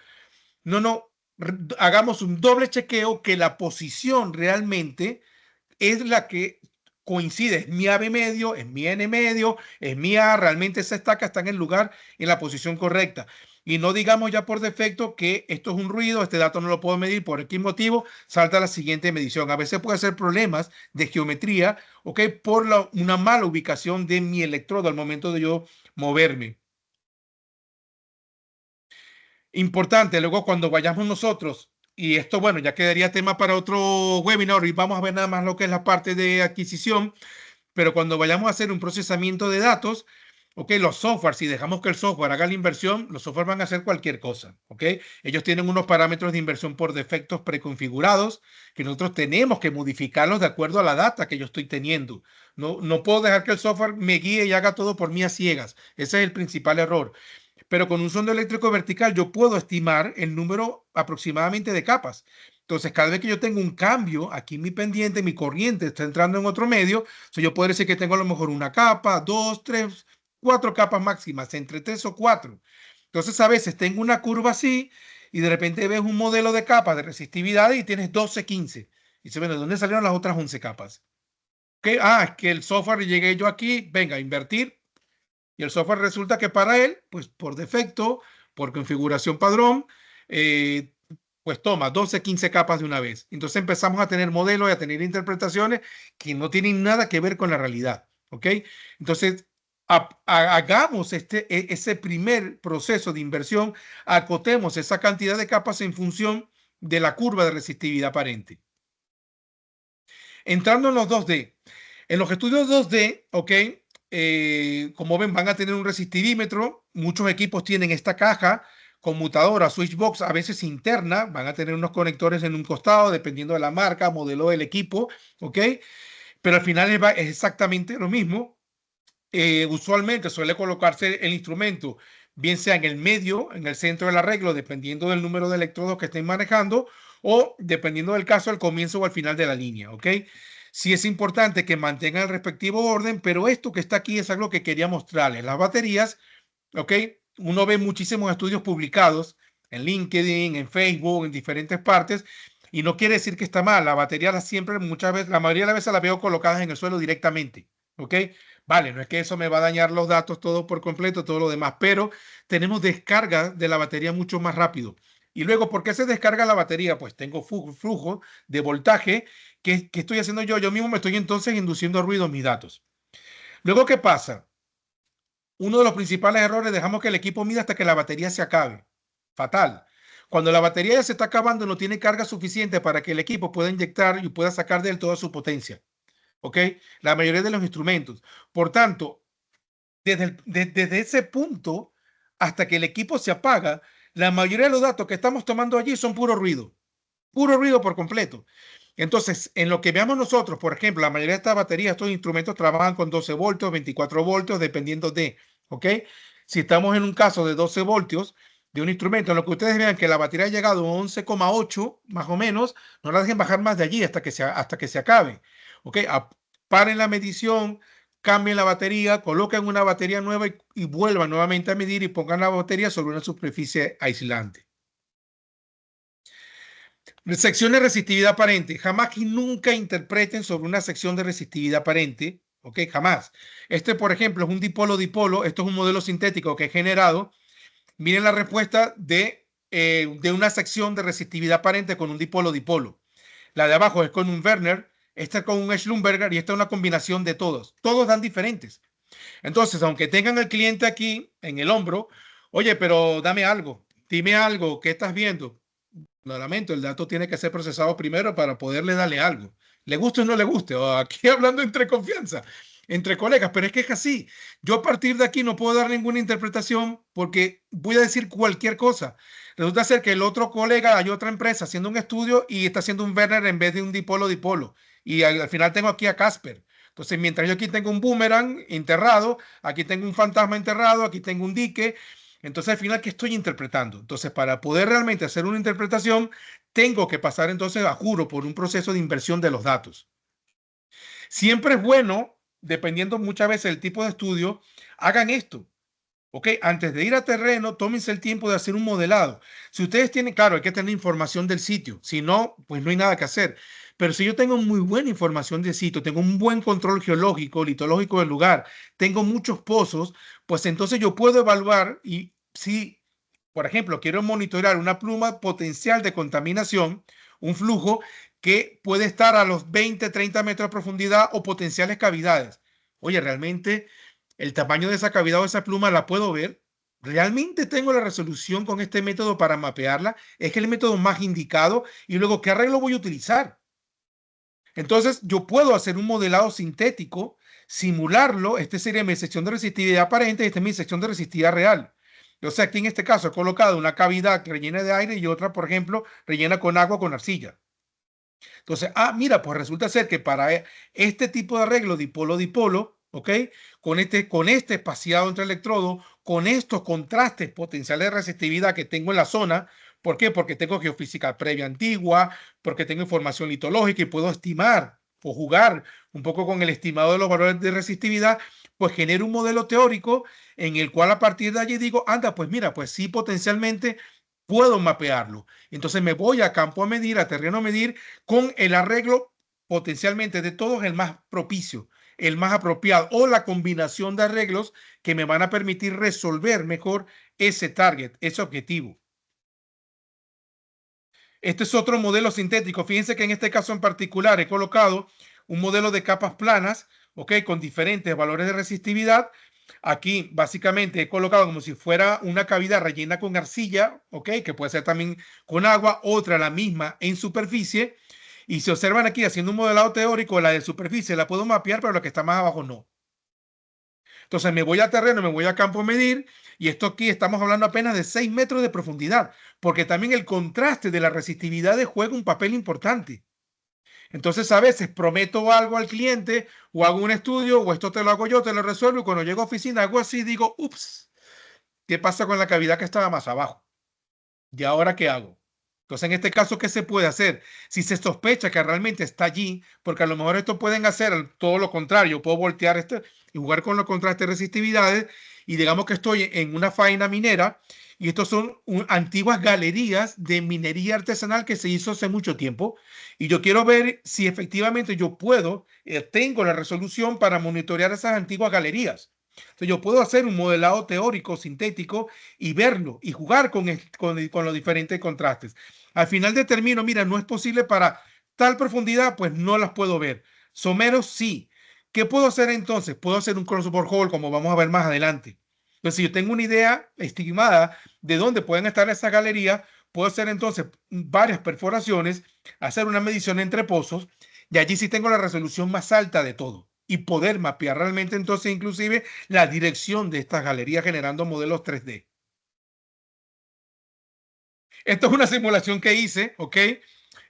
No, hagamos un doble chequeo que la posición realmente es la que coincide, es mi AB medio, es mi N medio, es mi A, realmente esa estaca está en el lugar, en la posición correcta. Y no digamos ya por defecto que esto es un ruido, este dato no lo puedo medir, por qué motivo, salta a la siguiente medición. A veces puede ser problemas de geometría, ¿ok?, por una mala ubicación de mi electrodo al momento de yo moverme. Importante, luego cuando vayamos nosotros, y esto, bueno, ya quedaría tema para otro webinar y vamos a ver nada más lo que es la parte de adquisición, pero cuando vayamos a hacer un procesamiento de datos, ok, los software, si dejamos que el software haga la inversión, los software van a hacer cualquier cosa, ok. Ellos tienen unos parámetros de inversión por defectos preconfigurados que nosotros tenemos que modificarlos de acuerdo a la data que yo estoy teniendo. No puedo dejar que el software me guíe y haga todo por mí a ciegas. Ese es el principal error. Pero con un sondeo eléctrico vertical yo puedo estimar el número aproximadamente de capas. Entonces, cada vez que yo tengo un cambio aquí en mi pendiente, mi corriente está entrando en otro medio, yo puedo decir que tengo a lo mejor una capa, dos, tres, cuatro capas máximas, entre tres o cuatro. Entonces, a veces tengo una curva así y de repente ves un modelo de capas de resistividad y tienes 12, 15. Y se ve, ¿de dónde salieron las otras 11 capas? ¿Qué? Ah, es que el software llegué yo aquí, venga, a invertir, y el software resulta que para él, pues por defecto, por configuración padrón, eh, pues toma 12, 15 capas de una vez. Entonces empezamos a tener modelos y a tener interpretaciones que no tienen nada que ver con la realidad. ¿Ok? Entonces, hagamos ese primer proceso de inversión, acotemos esa cantidad de capas en función de la curva de resistividad aparente. Entrando en los 2D. En los estudios 2D, ¿ok? Como ven, van a tener un resistivímetro. Muchos equipos tienen esta caja conmutadora, switchbox, a veces interna. Van a tener unos conectores en un costado, dependiendo de la marca, modelo del equipo, ¿ok? Pero al final es exactamente lo mismo. Usualmente suele colocarse el instrumento, bien sea en el medio, en el centro del arreglo, dependiendo del número de electrodos que estén manejando, o dependiendo del caso, al comienzo o al final de la línea, ¿ok? Sí es importante que mantengan el respectivo orden, pero esto que está aquí es algo que quería mostrarles. Las baterías, ¿ok? Uno ve muchísimos estudios publicados en LinkedIn, en Facebook, en diferentes partes, y no quiere decir que está mal. La batería siempre, muchas veces, la mayoría de las veces la veo colocadas en el suelo directamente, ¿ok? Vale, no es que eso me va a dañar los datos todo por completo, todo lo demás, pero tenemos descarga de la batería mucho más rápido. Y luego, ¿por qué se descarga la batería? Pues tengo flujo de voltaje que estoy haciendo yo. Yo mismo me estoy entonces induciendo ruido en mis datos. Luego, ¿qué pasa? Uno de los principales errores, dejamos que el equipo mida hasta que la batería se acabe. Fatal. Cuando la batería ya se está acabando, no tiene carga suficiente para que el equipo pueda inyectar y pueda sacar de él toda su potencia. ¿Ok? La mayoría de los instrumentos. Por tanto, desde ese punto hasta que el equipo se apaga, la mayoría de los datos que estamos tomando allí son puro ruido por completo. Entonces, en lo que veamos nosotros, por ejemplo, la mayoría de estas baterías, estos instrumentos trabajan con 12 voltios, 24 voltios, dependiendo de, ¿ok? Si estamos en un caso de 12 voltios de un instrumento, en lo que ustedes vean que la batería ha llegado a 11,8, más o menos, no la dejen bajar más de allí hasta que se acabe, ¿ok? Paren la medición, cambien la batería, coloquen una batería nueva y vuelvan nuevamente a medir y pongan la batería sobre una superficie aislante. Sección de resistividad aparente. Jamás y nunca interpreten sobre una sección de resistividad aparente. ¿Ok? Jamás. Este, por ejemplo, es un dipolo-dipolo. Esto es un modelo sintético que he generado. Miren la respuesta de de una sección de resistividad aparente con un dipolo-dipolo. La de abajo es con un Werner, esta es con un Schlumberger y esta es una combinación de todos. Todos dan diferentes. Entonces, aunque tengan el cliente aquí en el hombro, oye, pero dame algo, dime algo, ¿qué estás viendo? Lo lamento, el dato tiene que ser procesado primero para poderle darle algo. Le guste o no le guste, o aquí hablando entre confianza, entre colegas, pero es que es así. Yo a partir de aquí no puedo dar ninguna interpretación porque voy a decir cualquier cosa. Resulta ser que el otro colega, hay otra empresa haciendo un estudio y está haciendo un Werner en vez de un dipolo-dipolo. Y al final tengo aquí a Casper. Entonces, mientras yo aquí tengo un boomerang enterrado, aquí tengo un fantasma enterrado, aquí tengo un dique. Entonces, al final, ¿qué estoy interpretando? Entonces, para poder realmente hacer una interpretación, tengo que pasar entonces, a juro, por un proceso de inversión de los datos. Siempre es bueno, dependiendo muchas veces del tipo de estudio, hagan esto. ¿Ok? Antes de ir a terreno, tómense el tiempo de hacer un modelado. Si ustedes tienen, claro, hay que tener información del sitio. Si no, pues no hay nada que hacer. Pero si yo tengo muy buena información del sitio, tengo un buen control geológico, litológico del lugar, tengo muchos pozos, pues entonces yo puedo evaluar y si, por ejemplo, quiero monitorear una pluma potencial de contaminación, un flujo que puede estar a los 20, 30 metros de profundidad o potenciales cavidades. Oye, realmente el tamaño de esa cavidad o esa pluma la puedo ver. ¿Realmente tengo la resolución con este método para mapearla? Es el método más indicado. Y luego, ¿qué arreglo voy a utilizar? Entonces, yo puedo hacer un modelado sintético, simularlo. Esta sería mi sección de resistividad aparente y esta es mi sección de resistividad real. O sea, aquí en este caso he colocado una cavidad rellena de aire y otra, por ejemplo, rellena con agua con arcilla. Entonces, mira, pues resulta ser que para este tipo de arreglo dipolo-dipolo, ¿ok? Con este espaciado entre electrodos, con estos contrastes potenciales de resistividad que tengo en la zona, ¿por qué? Porque tengo geofísica previa antigua, porque tengo información litológica y puedo estimar o jugar un poco con el estimado de los valores de resistividad, pues genero un modelo teórico en el cual a partir de allí digo, anda, pues mira, pues sí, potencialmente puedo mapearlo. Entonces me voy a campo a medir, a terreno a medir, con el arreglo potencialmente de todos el más propicio, el más apropiado o la combinación de arreglos que me van a permitir resolver mejor ese target, ese objetivo. Este es otro modelo sintético. Fíjense que en este caso en particular he colocado un modelo de capas planas, ¿ok? Con diferentes valores de resistividad. Aquí básicamente he colocado como si fuera una cavidad rellena con arcilla, ¿ok? Que puede ser también con agua, otra la misma en superficie. Y si observan aquí haciendo un modelado teórico, la de superficie la puedo mapear, pero la que está más abajo no. Entonces me voy a terreno, me voy a campo a medir y esto aquí estamos hablando apenas de 6 metros de profundidad, porque también el contraste de la resistividad juega un papel importante. Entonces a veces prometo algo al cliente o hago un estudio o esto te lo hago yo, te lo resuelvo y cuando llego a oficina hago así digo, ups, ¿qué pasa con la cavidad que estaba más abajo? ¿Y ahora qué hago? Entonces, en este caso, ¿qué se puede hacer? Si se sospecha que realmente está allí, porque a lo mejor esto pueden hacer todo lo contrario, puedo voltear este y jugar con los contrastes de resistividades y digamos que estoy en una faena minera y estos son antiguas galerías de minería artesanal que se hizo hace mucho tiempo y yo quiero ver si efectivamente yo puedo, tengo la resolución para monitorear esas antiguas galerías. Entonces yo puedo hacer un modelado teórico, sintético, y verlo y jugar con los diferentes contrastes. Al final determino, mira, no es posible para tal profundidad, pues no las puedo ver. Someros sí. ¿Qué puedo hacer entonces? Puedo hacer un crossover hole, como vamos a ver más adelante. Entonces, si yo tengo una idea estimada de dónde pueden estar esas galerías, puedo hacer entonces varias perforaciones, hacer una medición entre pozos, y allí sí tengo la resolución más alta de todo y poder mapear realmente entonces inclusive la dirección de estas galerías generando modelos 3D. Esto es una simulación que hice, ¿ok?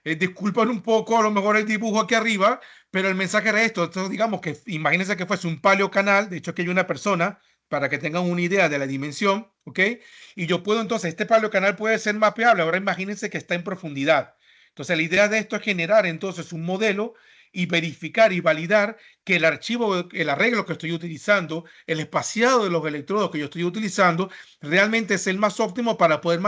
Disculpan un poco a lo mejor el dibujo aquí arriba, pero el mensaje era esto. Entonces, digamos que imagínense que fuese un paleo canal, de hecho aquí hay una persona, para que tengan una idea de la dimensión, ¿ok? Y yo puedo entonces, este paleo canal puede ser mapeable, ahora imagínense que está en profundidad. Entonces la idea de esto es generar entonces un modelo y verificar y validar que el archivo, el arreglo que estoy utilizando, el espaciado de los electrodos que yo estoy utilizando, realmente es el más óptimo para poder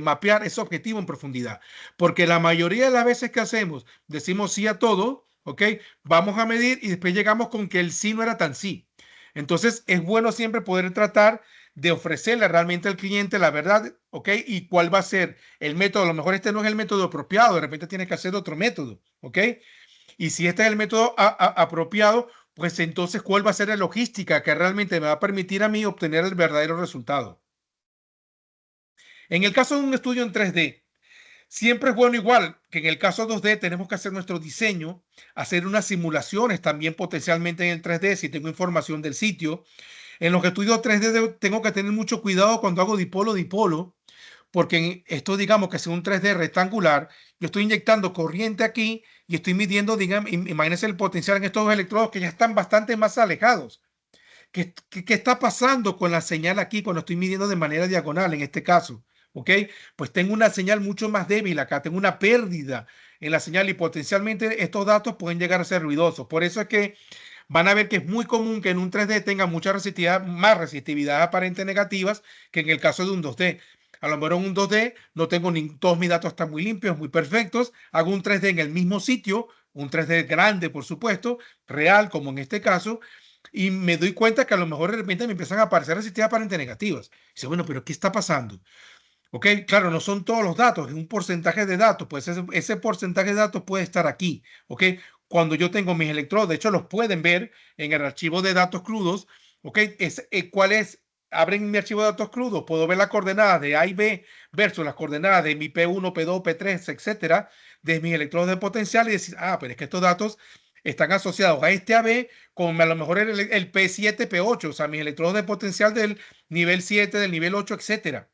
mapear ese objetivo en profundidad. Porque la mayoría de las veces que hacemos, decimos sí a todo, ¿ok? Vamos a medir y después llegamos con que el sí no era tan sí. Entonces es bueno siempre poder tratar de ofrecerle realmente al cliente la verdad, ¿ok? Y cuál va a ser el método. A lo mejor este no es el método apropiado, de repente tienes que hacer otro método, ¿ok? Y si este es el método apropiado, pues entonces cuál va a ser la logística que realmente me va a permitir a mí obtener el verdadero resultado. En el caso de un estudio en 3D, siempre es bueno igual que en el caso 2D tenemos que hacer nuestro diseño, hacer unas simulaciones también potencialmente en el 3D si tengo información del sitio. En los estudios 3D tengo que tener mucho cuidado cuando hago dipolo-dipolo, porque en esto digamos que es un 3D rectangular, yo estoy inyectando corriente aquí y estoy midiendo, digamos, imagínense el potencial en estos electrodos que ya están bastante más alejados. ¿Qué está pasando con la señal aquí cuando estoy midiendo de manera diagonal en este caso? ¿Ok? Pues tengo una señal mucho más débil acá, tengo una pérdida en la señal y potencialmente estos datos pueden llegar a ser ruidosos. Por eso es que van a ver que es muy común que en un 3D tenga mucha resistividad, más resistividad aparente negativas que en el caso de un 2D. A lo mejor en un 2D no tengo ni todos mis datos están muy limpios, muy perfectos. Hago un 3D en el mismo sitio, un 3D grande, por supuesto, real, como en este caso, y me doy cuenta que a lo mejor de repente me empiezan a aparecer resistividad aparente negativas. Dice, bueno, pero ¿qué está pasando? Ok, claro, no son todos los datos, es un porcentaje de datos, pues ese porcentaje de datos puede estar aquí, ok. Cuando yo tengo mis electrodos, de hecho los pueden ver en el archivo de datos crudos, ok, ¿cuál es? Abren mi archivo de datos crudos, puedo ver las coordenadas de A y B versus las coordenadas de mi P1, P2, P3, etcétera, de mis electrodos de potencial y decir, ah, pero es que estos datos están asociados a este AB con a lo mejor el P7, P8, o sea, mis electrodos de potencial del nivel 7, del nivel 8, etcétera.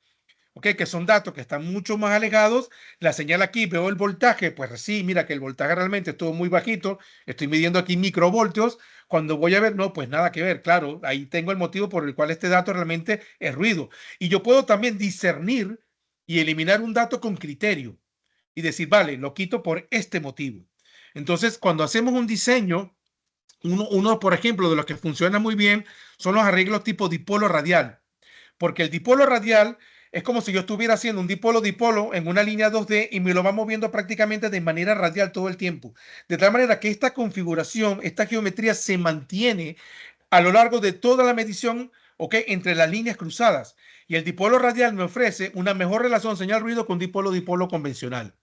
¿Ok? Que son datos que están mucho más alejados. La señal aquí, veo el voltaje, pues sí, mira que el voltaje realmente estuvo muy bajito, estoy midiendo aquí microvoltios, cuando voy a ver, no, pues nada que ver, claro, ahí tengo el motivo por el cual este dato realmente es ruido. Y yo puedo también discernir y eliminar un dato con criterio y decir, vale, lo quito por este motivo. Entonces, cuando hacemos un diseño, por ejemplo, de los que funciona muy bien son los arreglos tipo dipolo radial, porque el dipolo radial es como si yo estuviera haciendo un dipolo-dipolo en una línea 2D y me lo va moviendo prácticamente de manera radial todo el tiempo. De tal manera que esta configuración, esta geometría se mantiene a lo largo de toda la medición, ¿ok? Entre las líneas cruzadas. Y el dipolo radial me ofrece una mejor relación señal-ruido con dipolo-dipolo convencional.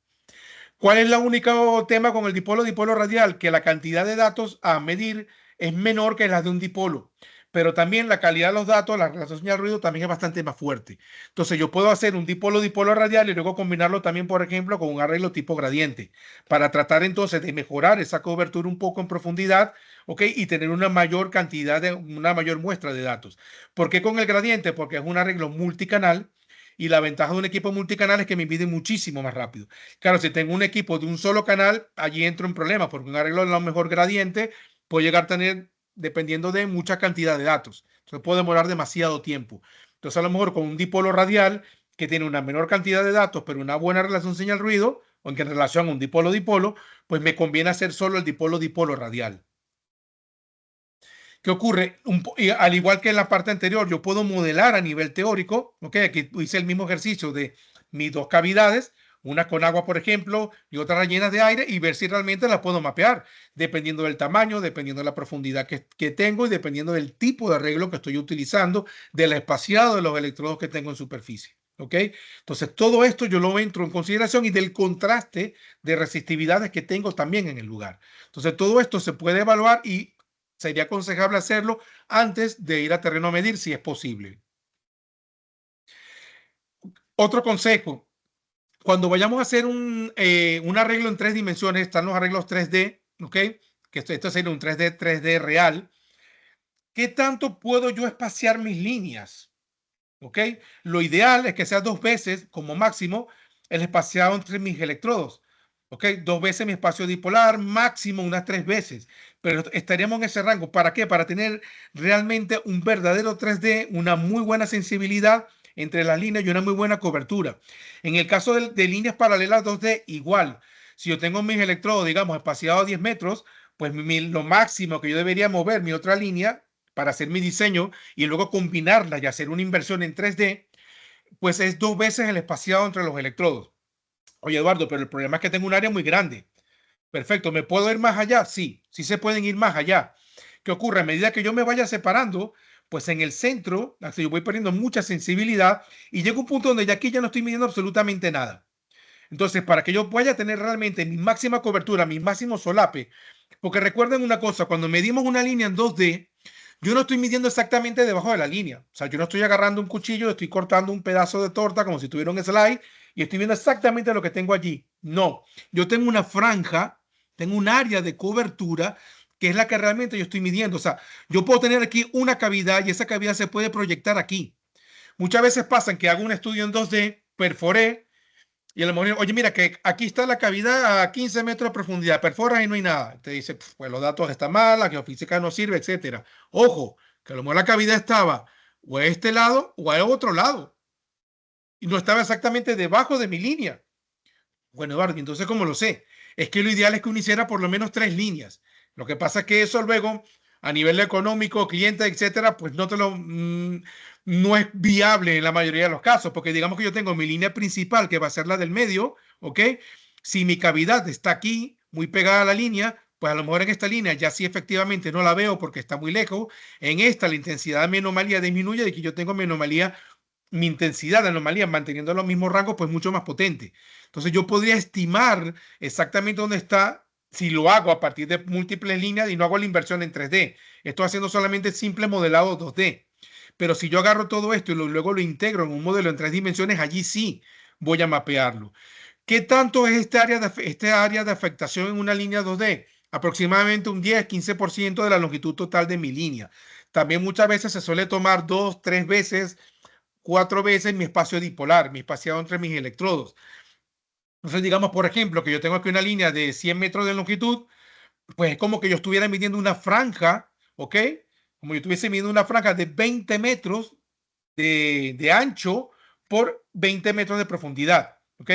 ¿Cuál es el único tema con el dipolo radial? Que la cantidad de datos a medir es menor que la de un dipolo, pero también la calidad de los datos, la relación señal-ruido también es bastante más fuerte. Entonces yo puedo hacer un dipolo radial y luego combinarlo también, por ejemplo, con un arreglo tipo gradiente, para tratar entonces de mejorar esa cobertura un poco en profundidad, ¿ok? Y tener una mayor cantidad, una mayor muestra de datos. ¿Por qué con el gradiente? Porque es un arreglo multicanal y la ventaja de un equipo multicanal es que me mide muchísimo más rápido. Claro, si tengo un equipo de un solo canal, allí entro en problemas porque un arreglo de lo mejor gradiente puede llegar a tener, dependiendo de mucha cantidad de datos. Entonces puede demorar demasiado tiempo. Entonces a lo mejor con un dipolo radial que tiene una menor cantidad de datos, pero una buena relación señal-ruido, aunque en relación a un dipolo-dipolo, pues me conviene hacer solo el dipolo-dipolo radial. ¿Qué ocurre? Al igual que en la parte anterior, yo puedo modelar a nivel teórico, ¿ok? Aquí hice el mismo ejercicio de mis dos cavidades, una con agua, por ejemplo, y otra rellenas de aire, y ver si realmente las puedo mapear, dependiendo del tamaño, dependiendo de la profundidad que tengo y dependiendo del tipo de arreglo que estoy utilizando, del espaciado de los electrodos que tengo en superficie. ¿Ok? Entonces, todo esto yo lo entro en consideración y del contraste de resistividades que tengo también en el lugar. Entonces, todo esto se puede evaluar y sería aconsejable hacerlo antes de ir a terreno a medir si es posible. Otro consejo, cuando vayamos a hacer un arreglo en 3 dimensiones, están los arreglos 3D, ¿ok? Que esto sería un 3D real. ¿Qué tanto puedo yo espaciar mis líneas? ¿Ok? Lo ideal es que sea 2 veces como máximo el espaciado entre mis electrodos. ¿Ok? 2 veces mi espacio dipolar, máximo unas 3 veces. Pero estaríamos en ese rango. ¿Para qué? Para tener realmente un verdadero 3D, una muy buena sensibilidad entre las líneas y una muy buena cobertura. En el caso de líneas paralelas 2D, igual. Si yo tengo mis electrodos, digamos, espaciados a 10 metros, pues lo máximo que yo debería mover mi otra línea para hacer mi diseño y luego combinarla y hacer una inversión en 3D, pues es 2 veces el espaciado entre los electrodos. Oye, Eduardo, pero el problema es que tengo un área muy grande. Perfecto, ¿me puedo ir más allá? Sí, sí se pueden ir más allá. ¿Qué ocurre? A medida que yo me vaya separando, pues en el centro, así yo voy perdiendo mucha sensibilidad y llega un punto donde ya aquí ya no estoy midiendo absolutamente nada. Entonces, para que yo pueda tener realmente mi máxima cobertura, mi máximo solape, porque recuerden una cosa, cuando medimos una línea en 2D, yo no estoy midiendo exactamente debajo de la línea. O sea, yo no estoy agarrando un cuchillo, estoy cortando un pedazo de torta como si tuviera un slide y estoy viendo exactamente lo que tengo allí. No, yo tengo una franja, tengo un área de cobertura que es la que realmente yo estoy midiendo. O sea, yo puedo tener aquí una cavidad y esa cavidad se puede proyectar aquí. Muchas veces pasa que hago un estudio en 2D, perforé, y a lo mejor, oye, mira que aquí está la cavidad a 15 metros de profundidad, perforas y no hay nada. Te dice, pues los datos están mal, la geofísica no sirve, etcétera. Ojo, que a lo mejor la cavidad estaba o a este lado o a otro lado y no estaba exactamente debajo de mi línea. Bueno, Eduardo, entonces, ¿cómo lo sé? Es que lo ideal es que uno hiciera por lo menos 3 líneas. Lo que pasa es que eso luego, a nivel económico, cliente, etcétera, pues no es viable en la mayoría de los casos, porque digamos que yo tengo mi línea principal, que va a ser la del medio, ¿ok? Si mi cavidad está aquí, muy pegada a la línea, pues a lo mejor en esta línea ya sí efectivamente no la veo porque está muy lejos. En esta la intensidad de mi anomalía disminuye, de que yo tengo mi anomalía, mi intensidad de anomalía manteniendo los mismos rangos, pues mucho más potente. Entonces yo podría estimar exactamente dónde está si lo hago a partir de múltiples líneas y no hago la inversión en 3D. Estoy haciendo solamente simple modelado 2D. Pero si yo agarro todo esto y luego lo integro en un modelo en 3 dimensiones, allí sí voy a mapearlo. ¿Qué tanto es este área de afectación en una línea 2D? Aproximadamente un 10-15% de la longitud total de mi línea. También muchas veces se suele tomar 2-3 veces, 4 veces mi espacio dipolar, mi espaciado entre mis electrodos. Entonces, digamos, por ejemplo, que yo tengo aquí una línea de 100 metros de longitud, pues es como que yo estuviera midiendo una franja, ¿ok? Como yo estuviese midiendo una franja de 20 metros de ancho por 20 metros de profundidad, ¿ok?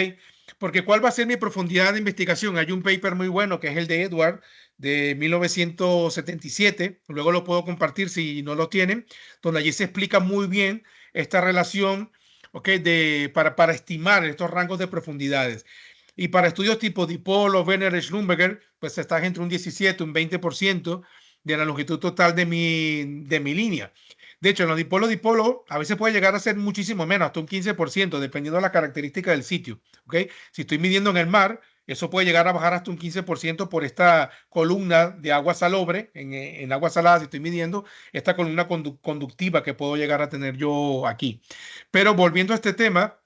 Porque ¿cuál va a ser mi profundidad de investigación? Hay un paper muy bueno que es el de Edward de 1977, luego lo puedo compartir si no lo tienen, donde allí se explica muy bien esta relación, ¿ok? Para estimar estos rangos de profundidades. Y para estudios tipo dipolo, Venner, Schlumberger, pues estás entre un 17, un 20% de la longitud total de mi línea. De hecho, en los dipolos a veces puede llegar a ser muchísimo menos, hasta un 15%, dependiendo de la característica del sitio. ¿Okay? Si estoy midiendo en el mar, eso puede llegar a bajar hasta un 15% por esta columna de agua salobre, en agua salada, si estoy midiendo, esta columna conductiva que puedo llegar a tener yo aquí. Pero volviendo a este tema,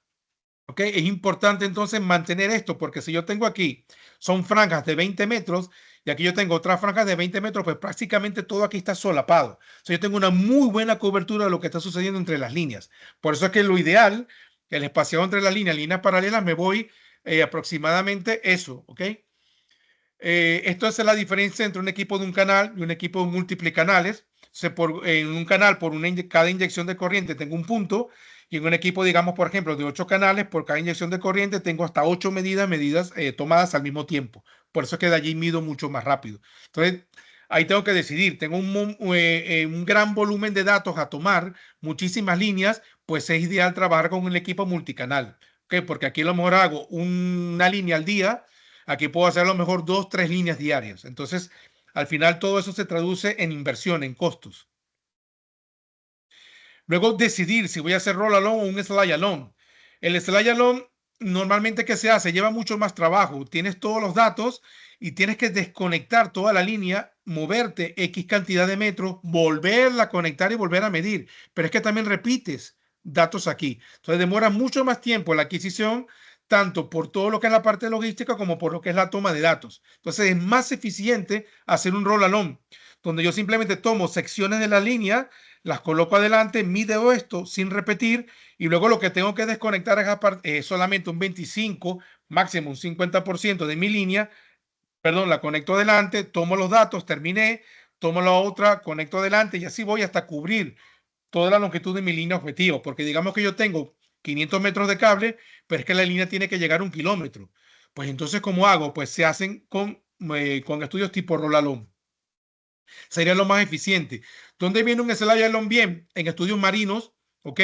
¿ok? Es importante entonces mantener esto, porque si yo tengo aquí, son franjas de 20 metros, y aquí yo tengo otras franjas de 20 metros, pues prácticamente todo aquí está solapado. O sea, yo tengo una muy buena cobertura de lo que está sucediendo entre las líneas. Por eso es que lo ideal, el espaciado entre las líneas paralelas, me voy aproximadamente eso, ¿ok? Esto es la diferencia entre un equipo de un canal y un equipo de múltiples canales. En un canal, cada inyección de corriente tengo un punto, y en un equipo, digamos, por ejemplo, de 8 canales, por cada inyección de corriente tengo hasta 8 medidas tomadas al mismo tiempo. Por eso es que de allí mido mucho más rápido. Entonces, ahí tengo que decidir. Tengo un gran volumen de datos a tomar, muchísimas líneas, pues es ideal trabajar con un equipo multicanal. ¿Ok? Porque aquí a lo mejor hago una línea al día. Aquí puedo hacer a lo mejor 2-3 líneas diarias. Entonces, al final todo eso se traduce en inversión, en costos. Luego decidir si voy a hacer roll along o un slide along. El slide along normalmente, ¿qué se hace? Lleva mucho más trabajo. Tienes todos los datos y tienes que desconectar toda la línea, moverte X cantidad de metros, volverla a conectar y volver a medir. Pero es que también repites datos aquí. Entonces demora mucho más tiempo la adquisición, tanto por todo lo que es la parte logística como por lo que es la toma de datos. Entonces es más eficiente hacer un roll along, donde yo simplemente tomo secciones de la línea, las coloco adelante, mido esto sin repetir, y luego lo que tengo que desconectar es solamente un 25, máximo un 50% de mi línea. Perdón, la conecto adelante, tomo los datos, terminé, tomo la otra, conecto adelante, y así voy hasta cubrir toda la longitud de mi línea objetivo, porque digamos que yo tengo 500 metros de cable, pero es que la línea tiene que llegar a 1 kilómetro. Pues entonces, ¿cómo hago? Pues se hacen con estudios tipo roll-along. Sería lo más eficiente. ¿Dónde viene un slide along bien? En estudios marinos, ¿ok?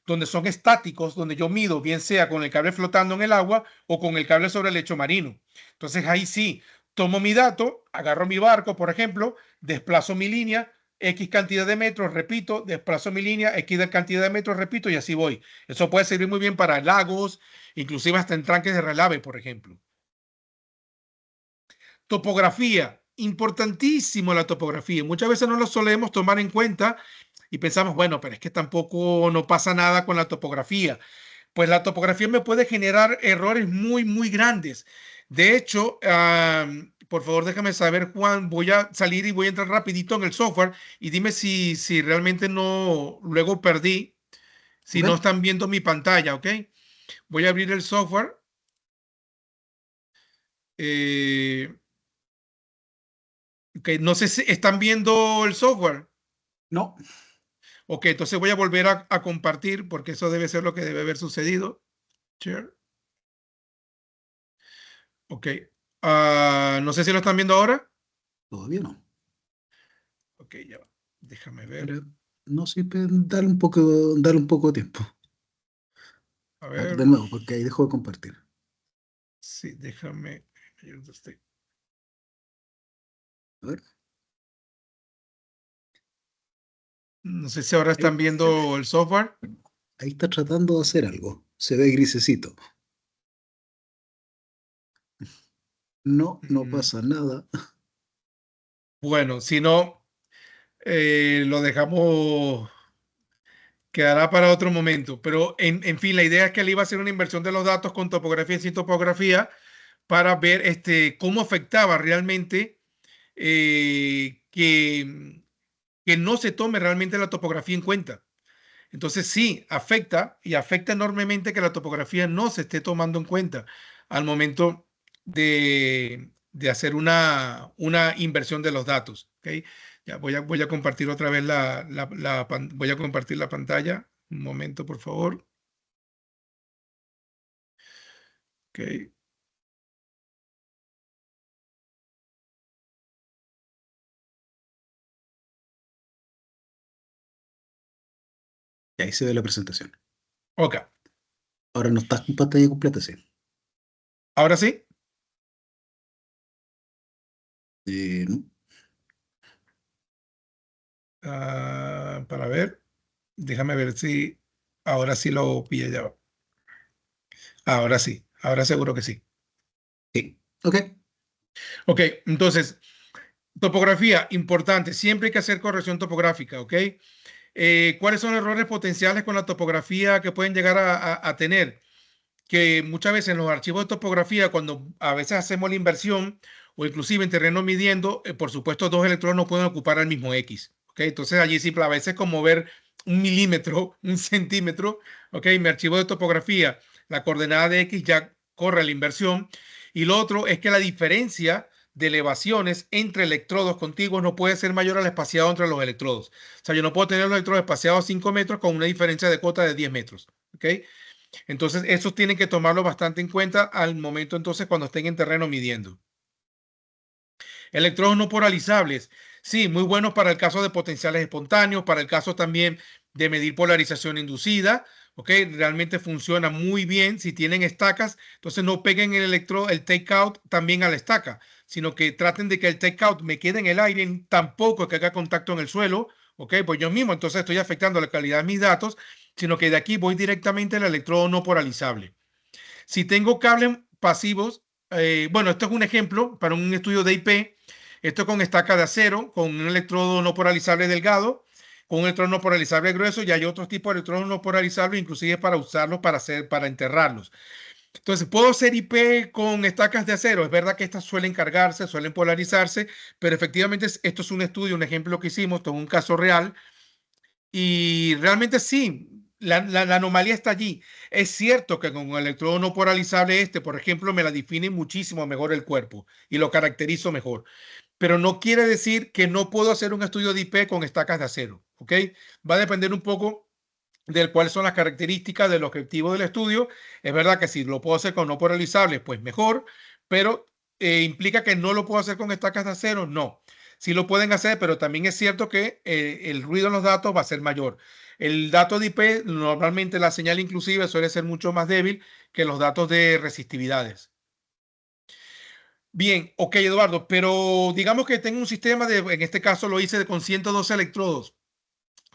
Donde son estáticos, donde yo mido, bien sea con el cable flotando en el agua o con el cable sobre el lecho marino. Entonces ahí sí, tomo mi dato, agarro mi barco, por ejemplo, desplazo mi línea, X cantidad de metros, repito, desplazo mi línea, X de cantidad de metros, repito, y así voy. Eso puede servir muy bien para lagos, inclusive hasta en tranques de relave, por ejemplo. Topografía, importantísimo la topografía. Muchas veces no lo solemos tomar en cuenta y pensamos, bueno, pero es que tampoco no pasa nada con la topografía. Pues la topografía me puede generar errores muy, muy grandes. De hecho, por favor, déjame saber, Juan, voy a salir y voy a entrar rapidito en el software y dime si realmente no, luego perdí, si no ¿Ok? están viendo mi pantalla, ¿ok? Voy a abrir el software. Eh, ok, no sé si están viendo el software. No, Ok, entonces voy a volver a compartir porque eso debe ser lo que debe haber sucedido. Share. Ok. No sé si lo están viendo ahora. todavía no. Ok, ya va. Déjame ver. Pero no siempre darle un poco de tiempo. A A ver, ver. de nuevo, porque ahí dejo de compartir. Sí, déjame. A ver, No sé si ahora ahí, están viendo el software. ahí está tratando de hacer algo. Se ve grisecito. No, no Mm, pasa nada. Bueno, si no, lo dejamos, quedará para otro momento. Pero en fin, la idea es que él iba a hacer una inversión de los datos con topografía y sin topografía para ver cómo afectaba realmente que no se tome realmente la topografía en cuenta. Entonces sí, afecta y afecta enormemente que la topografía no se esté tomando en cuenta al momento de hacer una inversión de los datos. ¿Okay? Ya voy a compartir otra vez voy a compartir la pantalla. Un momento, por favor. Okay. Y ahí se ve la presentación. Ok. Ahora no está con pantalla completa, sí. Ahora sí. No. Para ver. Déjame ver si ahora sí lo pilla ya. Ahora sí. Ahora seguro que sí. Sí. Ok. Ok. Entonces, topografía, importante. Siempre hay que hacer corrección topográfica, ¿ok? ¿Cuáles son los errores potenciales con la topografía que pueden llegar a tener? Que muchas veces en los archivos de topografía, cuando a veces hacemos la inversión o inclusive en terreno midiendo, por supuesto, dos electrodos no pueden ocupar el mismo X, ¿ok? Entonces allí simple, a veces como ver un milímetro, un centímetro, ¿ok? Mi archivo de topografía, la coordenada de X ya corre la inversión. Y lo otro es que la diferencia de elevaciones entre electrodos contiguos no puede ser mayor al espaciado entre los electrodos. O sea, yo no puedo tener los electrodos espaciados 5 metros con una diferencia de cota de 10 metros. ¿Ok? Entonces, eso tienen que tomarlo bastante en cuenta al momento entonces cuando estén en terreno midiendo. Electrodos no polarizables. Sí, muy buenos para el caso de potenciales espontáneos, para el caso también de medir polarización inducida. ¿Ok? Realmente funciona muy bien si tienen estacas. Entonces no peguen el electrodo, el takeout también a la estaca, sino que traten de que el takeout me quede en el aire, tampoco que haga contacto en el suelo. ¿Ok? Pues yo mismo entonces estoy afectando la calidad de mis datos, sino que de aquí voy directamente al electrodo no polarizable. Si tengo cables pasivos, bueno, esto es un ejemplo para un estudio de IP. Esto con estaca de acero, con un electrodo no polarizable delgado, con un electrodo no polarizable grueso, y hay otros tipos de electrodos no polarizables, inclusive para usarlos para enterrarlos. Entonces, puedo hacer IP con estacas de acero. Es verdad que estas suelen cargarse, suelen polarizarse, pero efectivamente esto es un estudio, un ejemplo que hicimos, todo un caso real y realmente sí, la anomalía está allí. Es cierto que con el electrodo no polarizable por ejemplo, me la define muchísimo mejor el cuerpo y lo caracterizo mejor. Pero no quiere decir que no puedo hacer un estudio de IP con estacas de acero, ¿ok? Va a depender un poco de cuáles son las características del objetivo del estudio. Es verdad que si lo puedo hacer con no polarizables, pues mejor, pero implica que no lo puedo hacer con estacas de acero, no. Sí lo pueden hacer, pero también es cierto que el ruido en los datos va a ser mayor. El dato de IP, normalmente la señal inclusive suele ser mucho más débil que los datos de resistividades. Bien, ok, Eduardo, pero digamos que tengo un sistema de, en este caso lo hice con 112 electrodos.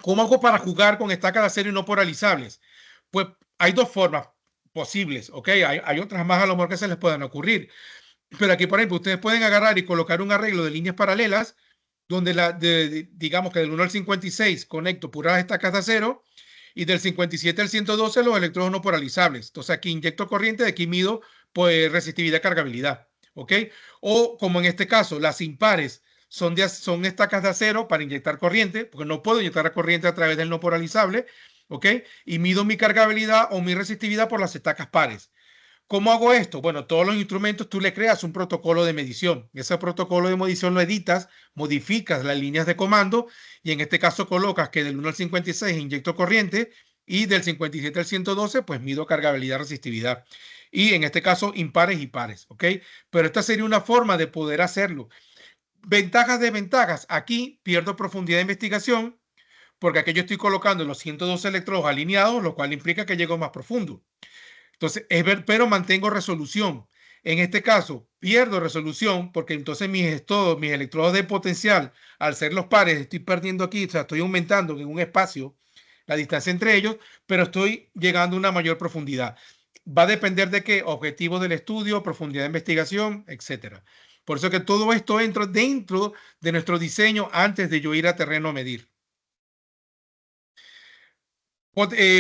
¿Cómo hago para jugar con estacas de acero y no polarizables? Pues hay dos formas posibles, ¿ok? Hay otras más a lo mejor que se les puedan ocurrir. Pero aquí, por ejemplo, ustedes pueden agarrar y colocar un arreglo de líneas paralelas donde digamos que del 1 al 56 conecto puras estacas de acero y del 57 al 112 los electrodos no polarizables. Entonces aquí inyecto corriente, de aquí mido pues resistividad y cargabilidad, ¿ok? O como en este caso, las impares son estacas de acero para inyectar corriente, porque no puedo inyectar corriente a través del no polarizable, ¿ok? Y mido mi cargabilidad o mi resistividad por las estacas pares. ¿Cómo hago esto? Bueno, todos los instrumentos tú le creas un protocolo de medición. Ese protocolo de medición lo editas, modificas las líneas de comando y en este caso colocas que del 1 al 56 inyecto corriente y del 57 al 112 pues mido cargabilidad, resistividad. Y en este caso impares y pares, ¿ok? Pero esta sería una forma de poder hacerlo. Ventajas, desventajas. Aquí pierdo profundidad de investigación porque aquí yo estoy colocando los 112 electrodos alineados, lo cual implica que llego más profundo. Entonces, pero mantengo resolución. En este caso, pierdo resolución porque entonces mis electrodos de potencial, al ser los pares, estoy perdiendo aquí, o sea, estoy aumentando en un espacio la distancia entre ellos, pero estoy llegando a una mayor profundidad. Va a depender de qué, objetivos del estudio, profundidad de investigación, etcétera. Por eso que todo esto entra dentro de nuestro diseño antes de yo ir a terreno a medir.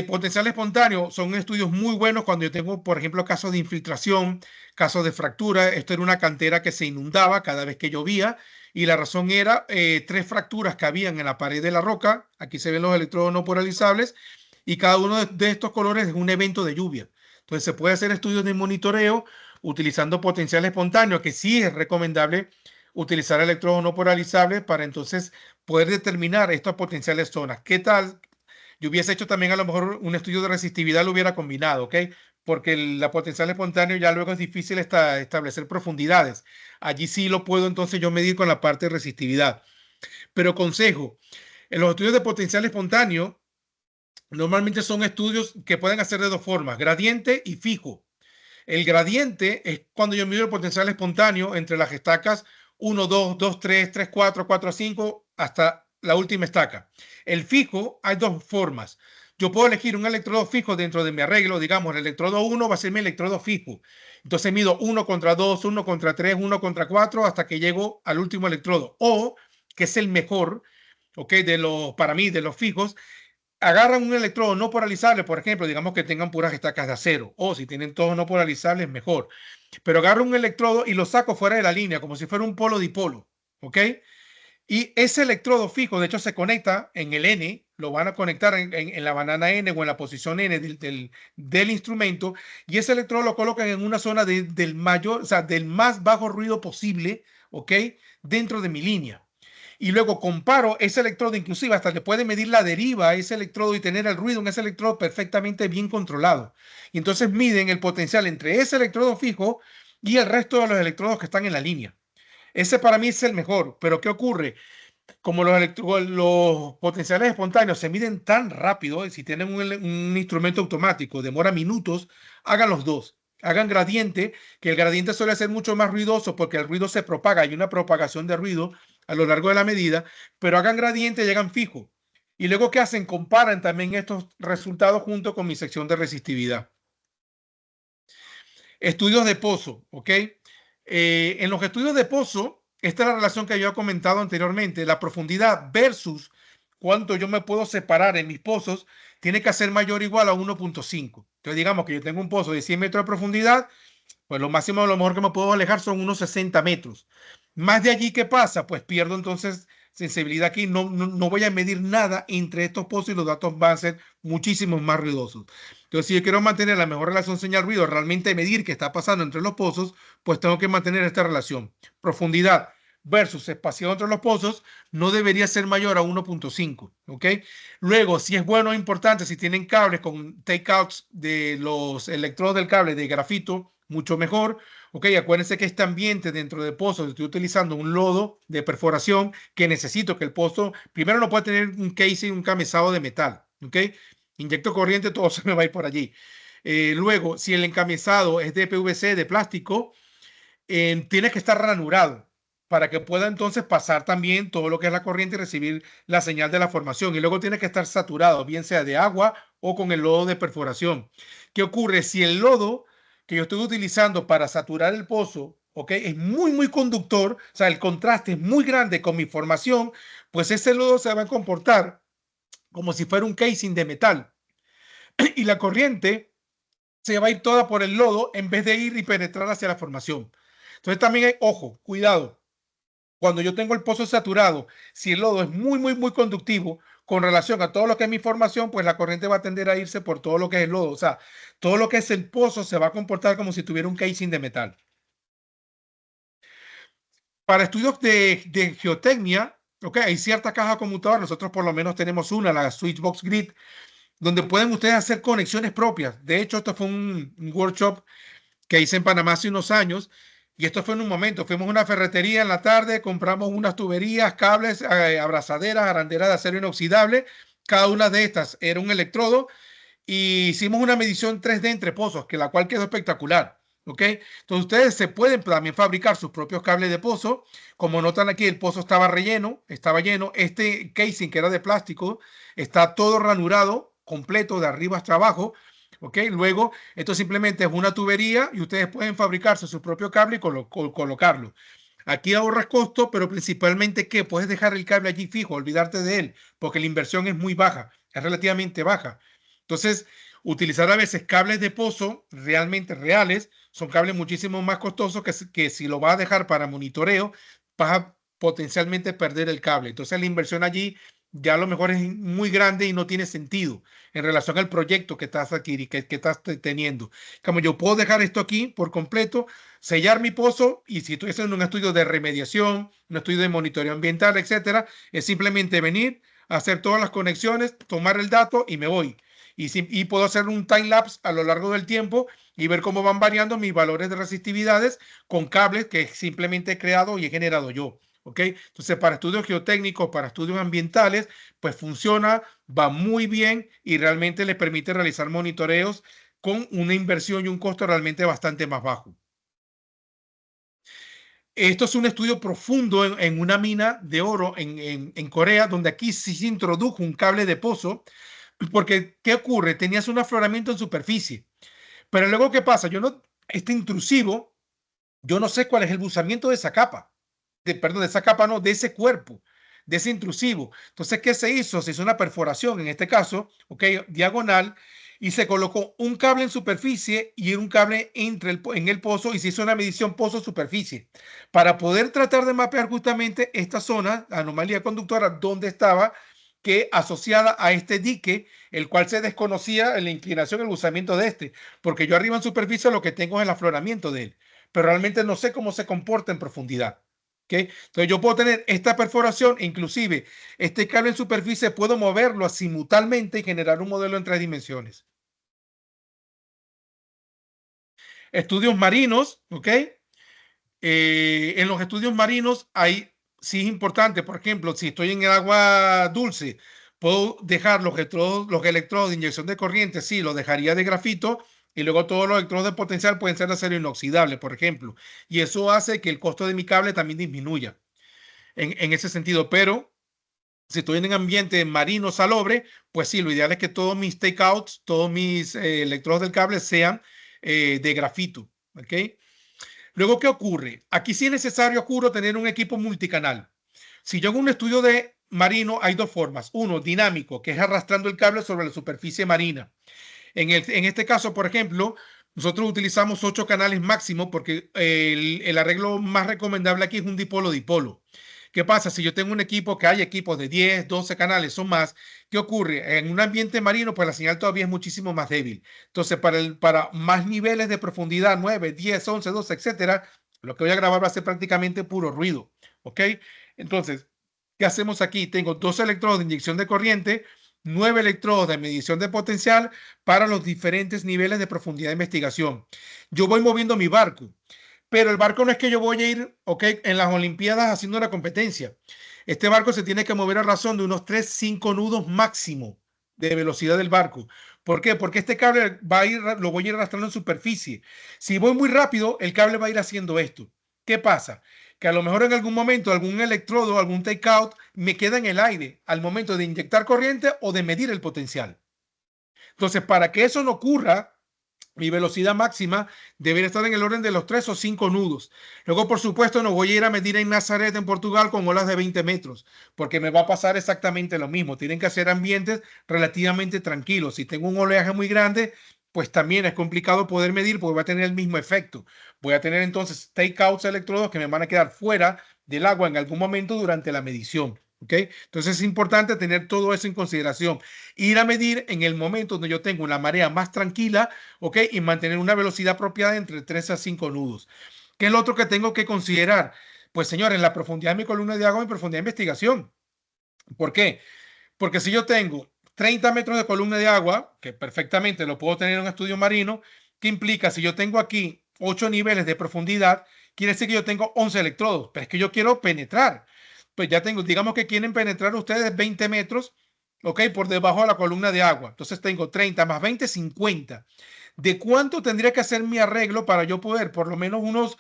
Potencial espontáneo son estudios muy buenos cuando yo tengo, por ejemplo, casos de infiltración, casos de fractura. Esto era una cantera que se inundaba cada vez que llovía y la razón era tres fracturas que habían en la pared de la roca. Aquí se ven los electrodos no polarizables y cada uno de estos colores es un evento de lluvia. Entonces se puede hacer estudios de monitoreo utilizando potencial espontáneo, que sí es recomendable utilizar electrodos no polarizables para entonces poder determinar estas potenciales zonas. ¿Qué tal? Yo hubiese hecho también a lo mejor un estudio de resistividad, lo hubiera combinado, ¿ok? Porque la potencial espontáneo ya luego es difícil establecer profundidades. Allí sí lo puedo entonces yo medir con la parte de resistividad. Pero consejo, en los estudios de potencial espontáneo normalmente son estudios que pueden hacer de dos formas, gradiente y fijo. El gradiente es cuando yo mido el potencial espontáneo entre las estacas 1, 2, 2, 3, 3, 4, 4, 5, hasta la última estaca. El fijo, hay dos formas. Yo puedo elegir un electrodo fijo dentro de mi arreglo. Digamos, el electrodo 1 va a ser mi electrodo fijo. Entonces mido 1 contra 2, 1 contra 3, 1 contra 4, hasta que llego al último electrodo. O, que es el mejor, ¿ok? Para mí, de los fijos, agarran un electrodo no polarizable, por ejemplo, digamos que tengan puras estacas de acero, o si tienen todos no polarizables, mejor. Pero agarro un electrodo y lo saco fuera de la línea, como si fuera un polo dipolo, ¿ok? Y ese electrodo fijo, de hecho, se conecta en el N, lo van a conectar en la banana N o en la posición N del instrumento, y ese electrodo lo colocan en una zona del mayor, o sea, del más bajo ruido posible, ¿ok? Dentro de mi línea y luego comparo ese electrodo, inclusive hasta le puede medir la deriva a ese electrodo y tener el ruido en ese electrodo perfectamente bien controlado. Y entonces miden el potencial entre ese electrodo fijo y el resto de los electrodos que están en la línea. Ese para mí es el mejor, pero ¿qué ocurre? Como los potenciales espontáneos se miden tan rápido, si tienen un instrumento automático, demora minutos, hagan los dos. Hagan gradiente, que el gradiente suele ser mucho más ruidoso porque el ruido se propaga, hay una propagación de ruido a lo largo de la medida, pero hagan gradiente y hagan fijo. Y luego, ¿qué hacen? Comparan también estos resultados junto con mi sección de resistividad. Estudios de pozo, ¿ok? En los estudios de pozo, esta es la relación que yo he comentado anteriormente, la profundidad versus cuánto yo me puedo separar en mis pozos, tiene que ser mayor o igual a 1.5. Entonces, digamos que yo tengo un pozo de 100 metros de profundidad, pues lo máximo, a lo mejor que me puedo alejar son unos 60 metros. Más de allí, ¿qué pasa? Pues pierdo entonces sensibilidad aquí, no voy a medir nada entre estos pozos y los datos van a ser muchísimos más ruidosos. Entonces, si yo quiero mantener la mejor relación señal-ruido, realmente medir qué está pasando entre los pozos, pues tengo que mantener esta relación. Profundidad versus espacio entre los pozos no debería ser mayor a 1.5, ¿ok? Luego, si es bueno o importante, si tienen cables con takeouts de los electrodos del cable de grafito, mucho mejor. Ok, acuérdense que este ambiente dentro del pozo, estoy utilizando un lodo de perforación que necesito que el pozo, primero no puede tener un casing, un encamizado de metal. Ok, inyecto corriente, todo se me va a ir por allí. Luego, si el encamizado es de PVC, de plástico, tiene que estar ranurado para que pueda entonces pasar también todo lo que es la corriente y recibir la señal de la formación. Y luego tiene que estar saturado, bien sea de agua o con el lodo de perforación. ¿Qué ocurre? Si el lodo que yo estoy utilizando para saturar el pozo, ¿ok?, es muy, muy conductor, o sea, el contraste es muy grande con mi formación, pues ese lodo se va a comportar como si fuera un casing de metal. Y la corriente se va a ir toda por el lodo en vez de ir y penetrar hacia la formación. Entonces también hay, ojo, cuidado. Cuando yo tengo el pozo saturado, si el lodo es muy, muy, muy conductivo con relación a todo lo que es mi formación, pues la corriente va a tender a irse por todo lo que es el lodo. O sea, todo lo que es el pozo se va a comportar como si tuviera un casing de metal. Para estudios de geotecnia, okay, hay cierta caja conmutadora. Nosotros por lo menos tenemos una, la Switchbox Grid, donde pueden ustedes hacer conexiones propias. De hecho, esto fue un workshop que hice en Panamá hace unos años. Y esto fue en un momento. Fuimos a una ferretería en la tarde, compramos unas tuberías, cables, abrazaderas, aranderas de acero inoxidable. Cada una de estas era un electrodo. Y hicimos una medición 3D entre pozos, que la cual quedó espectacular. ¿Ok? Entonces ustedes se pueden también fabricar sus propios cables de pozo. Como notan aquí, el pozo estaba relleno, estaba lleno. Este casing, que era de plástico, está todo ranurado, completo, de arriba hasta abajo. ¿Ok? Luego, esto simplemente es una tubería y ustedes pueden fabricarse su propio cable y colocarlo. Aquí ahorras costo, pero principalmente que puedes dejar el cable allí fijo, olvidarte de él, porque la inversión es muy baja, es relativamente baja. Entonces, utilizar a veces cables de pozo realmente reales son cables muchísimo más costosos que si lo vas a dejar para monitoreo, vas a potencialmente perder el cable. Entonces, la inversión allí ya a lo mejor es muy grande y no tiene sentido en relación al proyecto que estás adquiriendo, que estás teniendo. Como yo puedo dejar esto aquí por completo, sellar mi pozo, y si estoy haciendo un estudio de remediación, un estudio de monitoreo ambiental, etcétera, es simplemente venir, hacer todas las conexiones, tomar el dato y me voy. Y puedo hacer un time lapse a lo largo del tiempo y ver cómo van variando mis valores de resistividades con cables que simplemente he creado y he generado yo. ¿Ok? Entonces, para estudios geotécnicos, para estudios ambientales, pues funciona, va muy bien y realmente le permite realizar monitoreos con una inversión y un costo realmente bastante más bajo. Esto es un estudio profundo en una mina de oro en Corea, donde aquí sí se introdujo un cable de pozo, porque ¿qué ocurre? Tenías un afloramiento en superficie, pero luego ¿qué pasa? Este intrusivo, yo no sé cuál es el buzamiento de esa capa, perdón, de esa capa no, de ese cuerpo, de ese intrusivo. Entonces, ¿qué se hizo? Se hizo una perforación, en este caso, ok, diagonal, y se colocó un cable en superficie y un cable en el pozo, y se hizo una medición pozo-superficie para poder tratar de mapear justamente esta zona, anomalía conductora, donde estaba, que asociada a este dique, el cual se desconocía en la inclinación, el buzamiento de este, porque yo arriba en superficie lo que tengo es el afloramiento de él, pero realmente no sé cómo se comporta en profundidad. ¿Okay? Entonces yo puedo tener esta perforación, inclusive este cable en superficie puedo moverlo simultáneamente y generar un modelo en 3 dimensiones. Estudios marinos, ¿ok? En los estudios marinos hay, sí es importante, por ejemplo, si estoy en el agua dulce, puedo dejar los electrodos de inyección de corriente, sí, los dejaría de grafito, y luego todos los electrodos de potencial pueden ser de acero inoxidable, por ejemplo, y eso hace que el costo de mi cable también disminuya en ese sentido, pero si estoy en un ambiente marino salobre, pues sí, lo ideal es que todos mis takeouts, todos mis electrodos del cable sean de grafito, ¿ok? Luego, ¿qué ocurre? Aquí sí es necesario, Juro, tener un equipo multicanal. Si yo hago un estudio de marino, hay dos formas. Uno, dinámico, que es arrastrando el cable sobre la superficie marina. En este caso, por ejemplo, nosotros utilizamos 8 canales máximo porque el arreglo más recomendable aquí es un dipolo-dipolo. ¿Qué pasa? Si yo tengo un equipo, que hay equipos de 10, 12 canales o más, ¿qué ocurre? En un ambiente marino, pues la señal todavía es muchísimo más débil. Entonces, para más niveles de profundidad, 9, 10, 11, 12, etcétera, lo que voy a grabar va a ser prácticamente puro ruido. ¿Ok? Entonces, ¿qué hacemos aquí? Tengo 2 electrodos de inyección de corriente, 9 electrodos de medición de potencial para los diferentes niveles de profundidad de investigación. Yo voy moviendo mi barco, pero el barco no es que yo voy a ir, ok, en las Olimpiadas haciendo una competencia. Este barco se tiene que mover a razón de unos 3, 5 nudos máximo de velocidad del barco. ¿Por qué? Porque este cable lo voy a ir arrastrando en superficie. Si voy muy rápido, el cable va a ir haciendo esto. ¿Qué pasa? Que a lo mejor en algún momento algún electrodo, algún takeout me queda en el aire al momento de inyectar corriente o de medir el potencial. Entonces, para que eso no ocurra, mi velocidad máxima debería estar en el orden de los 3 o 5 nudos. Luego, por supuesto, no voy a ir a medir en Nazaret, en Portugal, con olas de 20 metros, porque me va a pasar exactamente lo mismo. Tienen que ser ambientes relativamente tranquilos. Si tengo un oleaje muy grande, pues también es complicado poder medir porque va a tener el mismo efecto. Voy a tener entonces takeouts electrodos que me van a quedar fuera del agua en algún momento durante la medición. ¿Ok? Entonces es importante tener todo eso en consideración. Ir a medir en el momento donde yo tengo una marea más tranquila, ¿ok? Y mantener una velocidad apropiada entre 3 a 5 nudos. ¿Qué es lo otro que tengo que considerar? Pues señores, la profundidad de mi columna de agua, mi profundidad de investigación. ¿Por qué? Porque si yo tengo 30 metros de columna de agua, que perfectamente lo puedo tener en un estudio marino, ¿qué implica? Si yo tengo aquí 8 niveles de profundidad, quiere decir que yo tengo 11 electrodos, pero es que yo quiero penetrar. Pues ya tengo, digamos que quieren penetrar ustedes 20 metros, ¿ok? Por debajo de la columna de agua. Entonces tengo 30 más 20, 50. ¿De cuánto tendría que hacer mi arreglo para yo poder por lo menos unos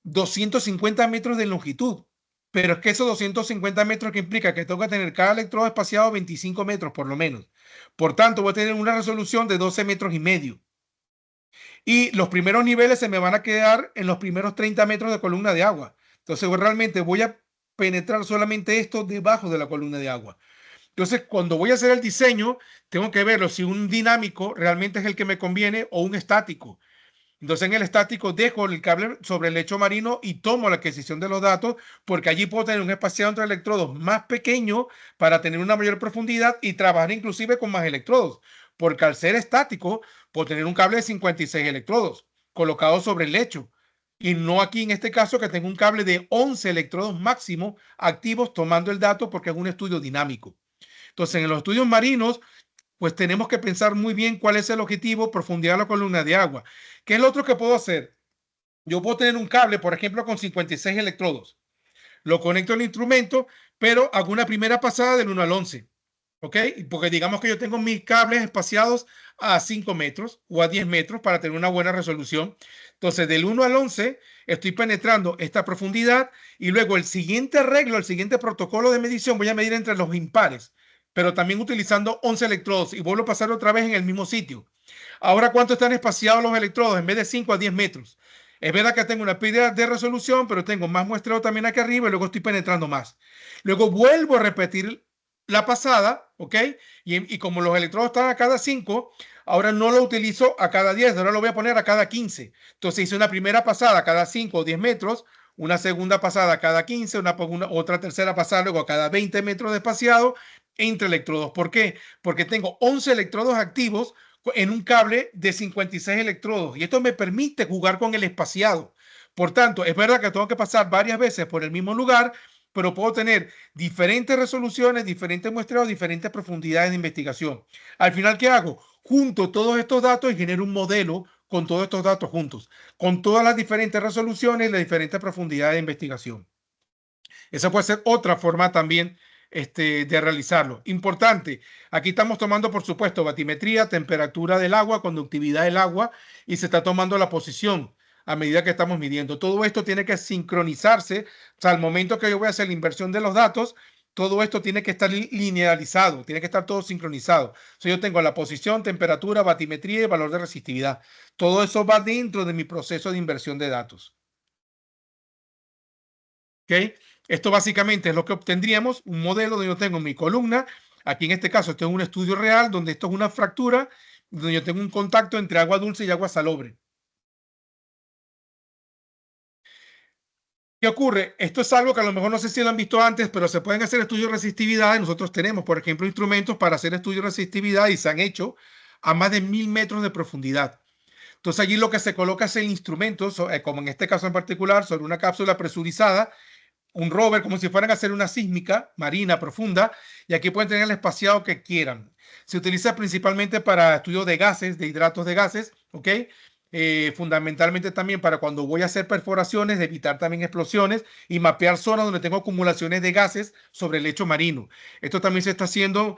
250 metros de longitud? Pero es que esos 250 metros que implica que tengo que tener cada electrodo espaciado 25 metros por lo menos. Por tanto, voy a tener una resolución de 12 metros y medio. Y los primeros niveles se me van a quedar en los primeros 30 metros de columna de agua. Entonces, realmente voy a penetrar solamente esto debajo de la columna de agua. Entonces, cuando voy a hacer el diseño, tengo que verlo si un dinámico realmente es el que me conviene o un estático. Entonces, en el estático dejo el cable sobre el lecho marino y tomo la adquisición de los datos porque allí puedo tener un espaciado entre electrodos más pequeño para tener una mayor profundidad y trabajar inclusive con más electrodos. Porque al ser estático, puedo tener un cable de 56 electrodos colocado sobre el lecho. Y no aquí en este caso que tengo un cable de 11 electrodos máximo activos tomando el dato porque es un estudio dinámico. Entonces, en los estudios marinos, pues tenemos que pensar muy bien cuál es el objetivo, profundidad de la columna de agua. ¿Qué es lo otro que puedo hacer? Yo puedo tener un cable, por ejemplo, con 56 electrodos. Lo conecto al instrumento, pero hago una primera pasada del 1 al 11. ¿Ok? Porque digamos que yo tengo mis cables espaciados a 5 metros o a 10 metros para tener una buena resolución. Entonces, del 1 al 11 estoy penetrando esta profundidad y luego el siguiente arreglo, el siguiente protocolo de medición, voy a medir entre los impares, pero también utilizando 11 electrodos y vuelvo a pasar otra vez en el mismo sitio. Ahora, ¿cuánto están espaciados los electrodos? En vez de 5 a 10 metros. Es verdad que tengo una pérdida de resolución, pero tengo más muestreo también aquí arriba y luego estoy penetrando más. Luego vuelvo a repetir la pasada, ¿ok? Y como los electrodos están a cada 5, ahora no lo utilizo a cada 10, ahora lo voy a poner a cada 15. Entonces hice una primera pasada a cada 5 o 10 metros, una segunda pasada a cada 15, otra tercera pasada luego a cada 20 metros de espaciado entre electrodos. ¿Por qué? Porque tengo 11 electrodos activos en un cable de 56 electrodos y esto me permite jugar con el espaciado. Por tanto, es verdad que tengo que pasar varias veces por el mismo lugar, pero puedo tener diferentes resoluciones, diferentes muestreos, diferentes profundidades de investigación. Al final, ¿qué hago? Junto todos estos datos y genero un modelo con todos estos datos juntos, con todas las diferentes resoluciones y las diferentes profundidades de investigación. Esa puede ser otra forma también de realizarlo. Importante, aquí estamos tomando, por supuesto, batimetría, temperatura del agua, conductividad del agua y se está tomando la posición a medida que estamos midiendo. Todo esto tiene que sincronizarse. O sea, al momento que yo voy a hacer la inversión de los datos, todo esto tiene que estar linealizado, tiene que estar todo sincronizado. O sea, yo tengo la posición, temperatura, batimetría y valor de resistividad. Todo eso va dentro de mi proceso de inversión de datos. ¿Ok? Esto básicamente es lo que obtendríamos, un modelo donde yo tengo mi columna, aquí en este caso tengo un estudio real donde esto es una fractura, donde yo tengo un contacto entre agua dulce y agua salobre. ¿Qué ocurre? Esto es algo que a lo mejor no sé si lo han visto antes, pero se pueden hacer estudios de resistividad y nosotros tenemos, por ejemplo, instrumentos para hacer estudios de resistividad y se han hecho a más de 1000 metros de profundidad. Entonces allí lo que se coloca es el instrumento, como en este caso en particular, sobre una cápsula presurizada, un rover, como si fueran a hacer una sísmica marina profunda, y aquí pueden tener el espaciado que quieran. Se utiliza principalmente para estudios de gases, de hidratos de gases, ¿ok? Fundamentalmente también para cuando voy a hacer perforaciones, de evitar también explosiones y mapear zonas donde tengo acumulaciones de gases sobre el lecho marino. Esto también se está haciendo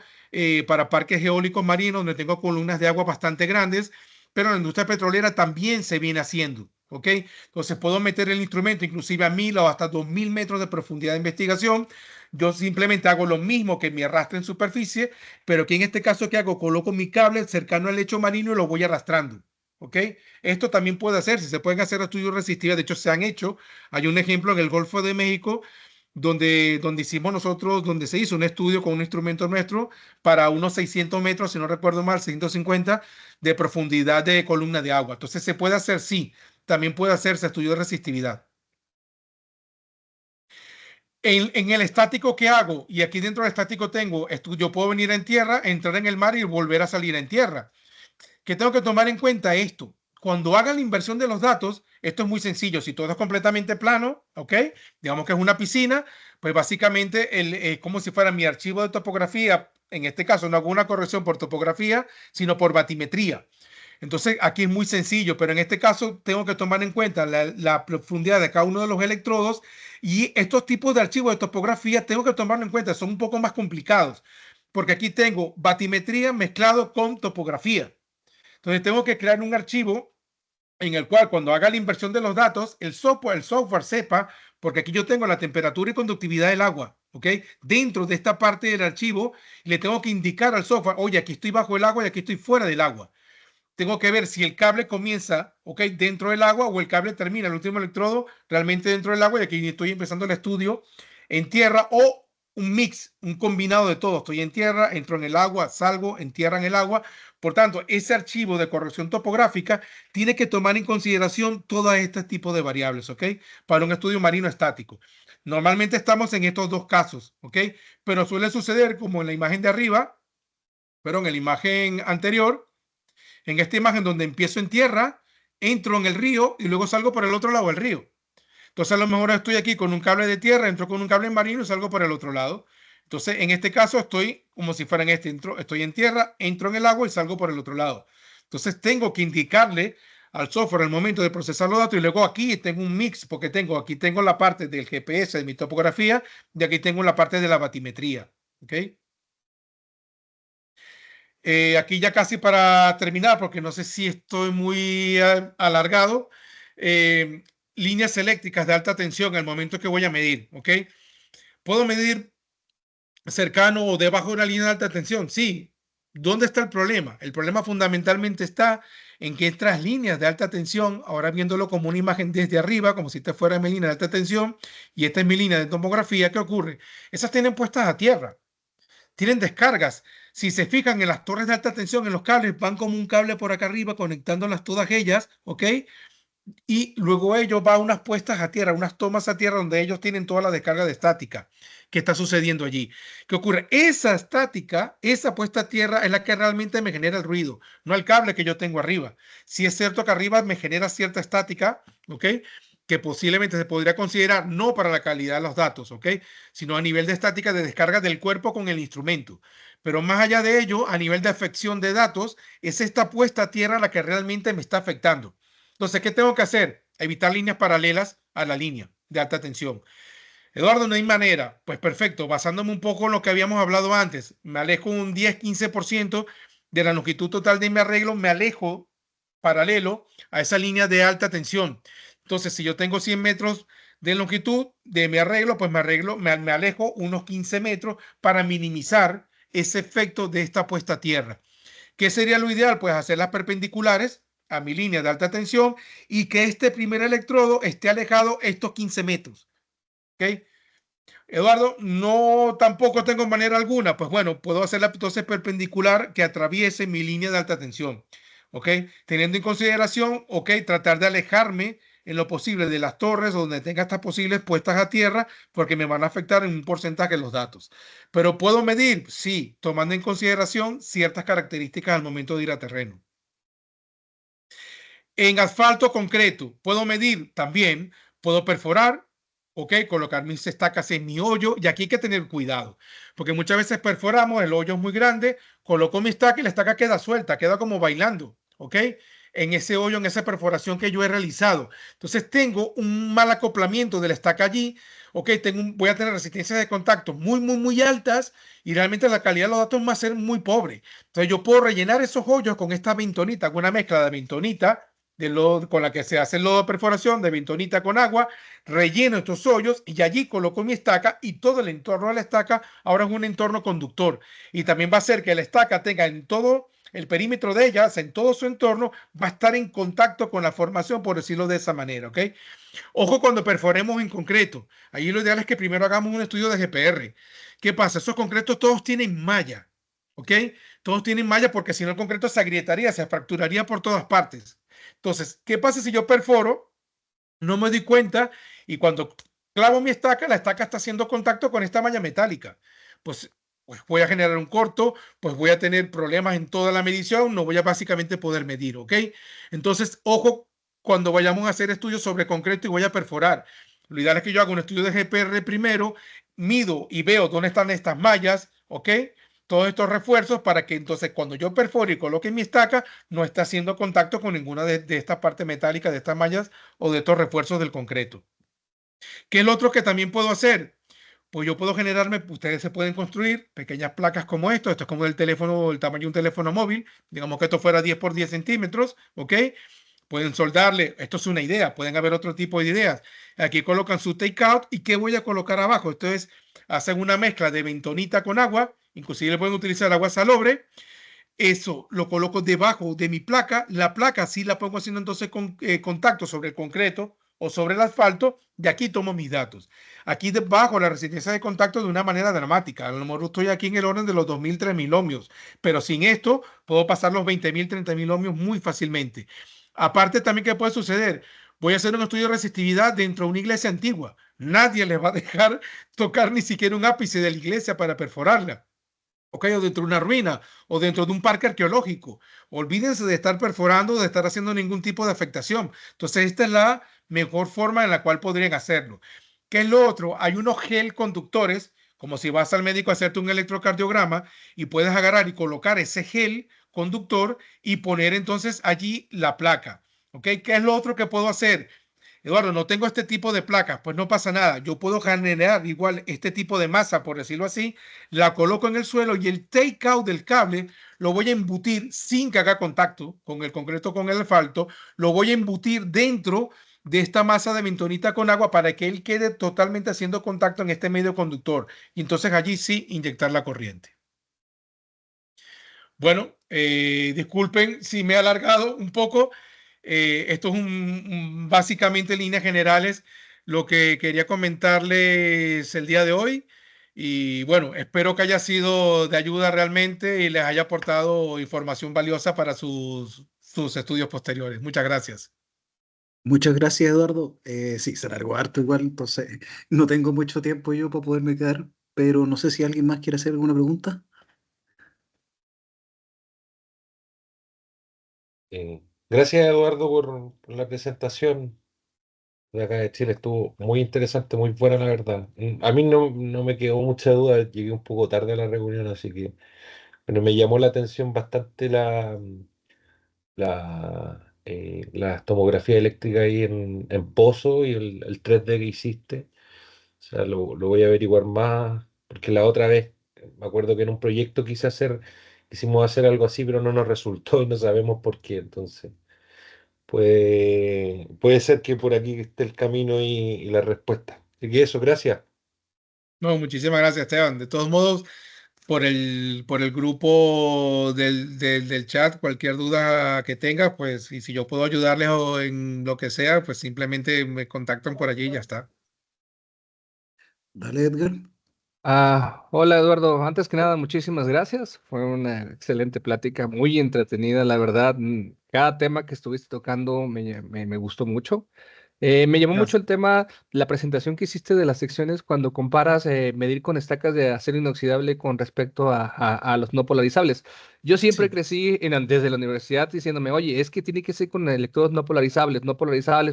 para parques eólicos marinos, donde tengo columnas de agua bastante grandes, pero en la industria petrolera también se viene haciendo. ¿ok? Entonces puedo meter el instrumento inclusive a 1000 o hasta 2000 metros de profundidad de investigación. Yo simplemente hago lo mismo que mi arrastre en superficie, pero aquí en este caso, ¿qué hago? Coloco mi cable cercano al lecho marino y lo voy arrastrando, ¿ok? Esto también puede hacerse, se pueden hacer estudios resistivos, de hecho se han hecho. Hay un ejemplo en el Golfo de México donde hicimos nosotros, donde se hizo un estudio con un instrumento nuestro para unos 600 metros, si no recuerdo mal, 650 de profundidad de columna de agua. Entonces se puede hacer, sí, también puede hacerse estudio de resistividad. En el estático, ¿qué hago? Y aquí dentro del estático tengo, yo puedo venir en tierra, entrar en el mar y volver a salir en tierra. ¿Qué tengo que tomar en cuenta esto? Cuando hagan la inversión de los datos, esto es muy sencillo. Si todo es completamente plano, ¿ok? Digamos que es una piscina, pues básicamente es como si fuera mi archivo de topografía. En este caso no hago una corrección por topografía, sino por batimetría. Entonces aquí es muy sencillo, pero en este caso tengo que tomar en cuenta la profundidad de cada uno de los electrodos y estos tipos de archivos de topografía tengo que tomarlo en cuenta, son un poco más complicados, porque aquí tengo batimetría mezclado con topografía. Entonces tengo que crear un archivo en el cual cuando haga la inversión de los datos, el software sepa, porque aquí yo tengo la temperatura y conductividad del agua, ¿ok? Dentro de esta parte del archivo, le tengo que indicar al software, oye, aquí estoy bajo el agua y aquí estoy fuera del agua. Tengo que ver si el cable comienza, ¿ok? Dentro del agua o el cable termina, el último electrodo, realmente dentro del agua y aquí estoy empezando el estudio en tierra o un mix, un combinado de todo. Estoy en tierra, entro en el agua, salgo, en tierra, en el agua. Por tanto, ese archivo de corrección topográfica tiene que tomar en consideración todo este tipo de variables, ¿ok? Para un estudio marino estático. Normalmente estamos en estos dos casos, ¿ok? Pero suele suceder como en la imagen de arriba, pero en la imagen anterior, en esta imagen donde empiezo en tierra, entro en el río y luego salgo por el otro lado del río. Entonces a lo mejor estoy aquí con un cable de tierra, entro con un cable marino y salgo por el otro lado. Entonces en este caso estoy como si fuera en este, estoy en tierra, entro en el agua y salgo por el otro lado. Entonces tengo que indicarle al software el momento de procesar los datos y luego aquí tengo un mix porque aquí tengo la parte del GPS de mi topografía y aquí tengo la parte de la batimetría. ¿Ok? Aquí ya casi para terminar, porque no sé si estoy muy alargado. eh, Líneas eléctricas de alta tensión al momento que voy a medir, ¿ok? ¿Puedo medir cercano o debajo de una línea de alta tensión? Sí. ¿Dónde está el problema? El problema fundamentalmente está en que estas líneas de alta tensión, ahora viéndolo como una imagen desde arriba, como si esta fuera mi línea de alta tensión y esta es mi línea de tomografía, ¿qué ocurre? Esas tienen puestas a tierra, tienen descargas. Si se fijan en las torres de alta tensión, en los cables, van como un cable por acá arriba conectándolas todas ellas, ¿ok? Y luego ellos van unas puestas a tierra, unas tomas a tierra donde ellos tienen toda la descarga de estática que está sucediendo allí. ¿Qué ocurre? Esa estática, esa puesta a tierra es la que realmente me genera el ruido, no el cable que yo tengo arriba. Si es cierto que arriba me genera cierta estática, ¿ok? Que posiblemente se podría considerar no para la calidad de los datos, ¿ok? Sino a nivel de estática de descarga del cuerpo con el instrumento. Pero más allá de ello, a nivel de afección de datos, es esta puesta a tierra la que realmente me está afectando. Entonces, ¿qué tengo que hacer? Evitar líneas paralelas a la línea de alta tensión. Eduardo, no hay manera. Pues perfecto, basándome un poco en lo que habíamos hablado antes, me alejo un 10-15% de la longitud total de mi arreglo, me alejo paralelo a esa línea de alta tensión. Entonces, si yo tengo 100 metros de longitud de mi arreglo, pues me alejo unos 15 metros para minimizar ese efecto de esta puesta a tierra. ¿Qué sería lo ideal? Pues hacerlas perpendiculares a mi línea de alta tensión y que este primer electrodo esté alejado estos 15 metros. ¿Ok? Eduardo, no tampoco tengo manera alguna. Pues bueno, puedo hacerla entonces perpendicular que atraviese mi línea de alta tensión. ¿Ok? Teniendo en consideración, ok, tratar de alejarme en lo posible de las torres donde tenga estas posibles puestas a tierra porque me van a afectar en un porcentaje los datos. Pero puedo medir, sí, tomando en consideración ciertas características al momento de ir a terreno. En asfalto concreto, puedo medir también, puedo perforar, ok, colocar mis estacas en mi hoyo y aquí hay que tener cuidado, porque muchas veces perforamos, el hoyo es muy grande, coloco mi estaca y la estaca queda suelta, queda como bailando, ok, en ese hoyo, en esa perforación que yo he realizado. Entonces tengo un mal acoplamiento de la estaca allí, ok, voy a tener resistencias de contacto muy altas y realmente la calidad de los datos va a ser muy pobre. Entonces yo puedo rellenar esos hoyos con esta bentonita, con una mezcla de bentonita con la que se hace el lodo de perforación de bentonita con agua, relleno estos hoyos y allí coloco mi estaca y todo el entorno de la estaca ahora es un entorno conductor. Y también va a hacer que la estaca tenga en todo el perímetro de ella, o sea, en todo su entorno, va a estar en contacto con la formación, por decirlo de esa manera, ¿ok? Ojo cuando perforemos en concreto. Allí lo ideal es que primero hagamos un estudio de GPR. ¿Qué pasa? Esos concretos todos tienen malla, ¿ok? Todos tienen malla porque si no el concreto se agrietaría, se fracturaría por todas partes. Entonces, ¿qué pasa si yo perforo? No me doy cuenta y cuando clavo mi estaca, la estaca está haciendo contacto con esta malla metálica. Pues, pues voy a generar un corto, pues voy a tener problemas en toda la medición, no voy a básicamente poder medir, ¿ok? Entonces, ojo cuando vayamos a hacer estudios sobre concreto y voy a perforar. Lo ideal es que yo haga un estudio de GPR primero, mido y veo dónde están estas mallas, ¿ok? Todos estos refuerzos para que entonces cuando yo perfore y coloque mi estaca, no esté haciendo contacto con ninguna de estas partes metálicas, de estas mallas o de estos refuerzos del concreto. ¿Qué es lo otro que también puedo hacer? Pues yo puedo generarme, ustedes se pueden construir pequeñas placas como esto es como el teléfono, el tamaño de un teléfono móvil, digamos que esto fuera 10 por 10 centímetros, ¿ok? Pueden soldarle, esto es una idea, pueden haber otro tipo de ideas. Aquí colocan su takeout y ¿qué voy a colocar abajo? Entonces hacen una mezcla de bentonita con agua, inclusive pueden utilizar agua salobre, eso lo coloco debajo de mi placa. La placa sí la pongo haciendo entonces contacto sobre el concreto o sobre el asfalto y aquí tomo mis datos. Aquí debajo la resistencia de contacto de una manera dramática. A lo mejor estoy aquí en el orden de los 2000, 3000 ohmios, pero sin esto puedo pasar los 20.000, 30.000 ohmios muy fácilmente. Aparte también, ¿qué puede suceder? Voy a hacer un estudio de resistividad dentro de una iglesia antigua. Nadie les va a dejar tocar ni siquiera un ápice de la iglesia para perforarla. ¿Ok? O dentro de una ruina o dentro de un parque arqueológico. Olvídense de estar perforando, de estar haciendo ningún tipo de afectación. Entonces, esta es la mejor forma en la cual podrían hacerlo. ¿Qué es lo otro? Hay unos gel conductores, como si vas al médico a hacerte un electrocardiograma y puedes agarrar y colocar ese gel conductor y poner entonces allí la placa. ¿Ok? ¿Qué es lo otro que puedo hacer? Eduardo, no tengo este tipo de placas, pues no pasa nada. Yo puedo generar igual este tipo de masa, por decirlo así, la coloco en el suelo y el take out del cable lo voy a embutir sin que haga contacto con el concreto, con el asfalto, lo voy a embutir dentro de esta masa de bentonita con agua para que él quede totalmente haciendo contacto en este medio conductor. Y entonces allí sí inyectar la corriente. Bueno, disculpen si me he alargado un poco. Esto es básicamente en líneas generales lo que quería comentarles el día de hoy. Y bueno, espero que haya sido de ayuda realmente y les haya aportado información valiosa para sus estudios posteriores. Muchas gracias. Muchas gracias, Eduardo. Sí, se largó harto igual, entonces no tengo mucho tiempo yo para poderme quedar, pero no sé si alguien más quiere hacer alguna pregunta. Gracias, Eduardo, por la presentación de acá de Chile. Estuvo muy interesante, muy buena, la verdad. A mí no me quedó mucha duda. Llegué un poco tarde a la reunión, así que pero me llamó la atención bastante la tomografía eléctrica ahí en Pozo y el 3D que hiciste. O sea, lo voy a averiguar más, porque la otra vez, me acuerdo que en un proyecto quisimos hacer algo así, pero no nos resultó y no sabemos por qué. Entonces, puede ser que por aquí esté el camino y la respuesta. Así que eso, gracias. No, muchísimas gracias, Esteban. De todos modos, por el grupo del chat, cualquier duda que tengas, pues, y si yo puedo ayudarles o en lo que sea, pues simplemente me contactan por allí y ya está. Dale, Edgar. Hola Eduardo, antes que nada, muchísimas gracias. Fue una excelente plática, muy entretenida, la verdad. Cada tema que estuviste tocando me gustó mucho. Me llamó mucho Gracias. el tema, la presentación que hiciste de las secciones cuando comparas medir con estacas de acero inoxidable con respecto a los no polarizables. Yo siempre Sí. crecí desde la universidad diciéndome, oye, es que tiene que ser con electrodos no polarizables,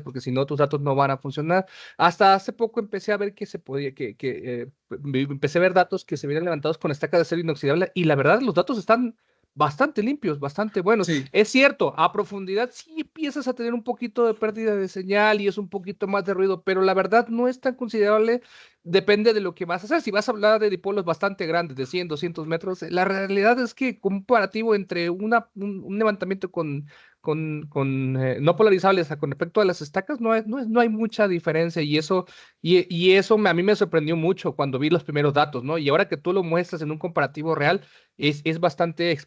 porque si no tus datos no van a funcionar. Hasta hace poco empecé a ver que se podía, empecé a ver datos que se vienen levantados con estacas de acero inoxidable y la verdad los datos están bastante limpios, bastante buenos. Sí. Es cierto, a profundidad sí empiezas a tener un poquito de pérdida de señal y es un poquito más de ruido, pero la verdad no es tan considerable depende de lo que vas a hacer. Si vas a hablar de dipolos bastante grandes, de 100, 200 metros, la realidad es que comparativo entre un levantamiento con no polarizables con respecto a las estacas, no hay mucha diferencia y eso a mí me sorprendió mucho cuando vi los primeros datos, ¿no? Y ahora que tú lo muestras en un comparativo real, es bastante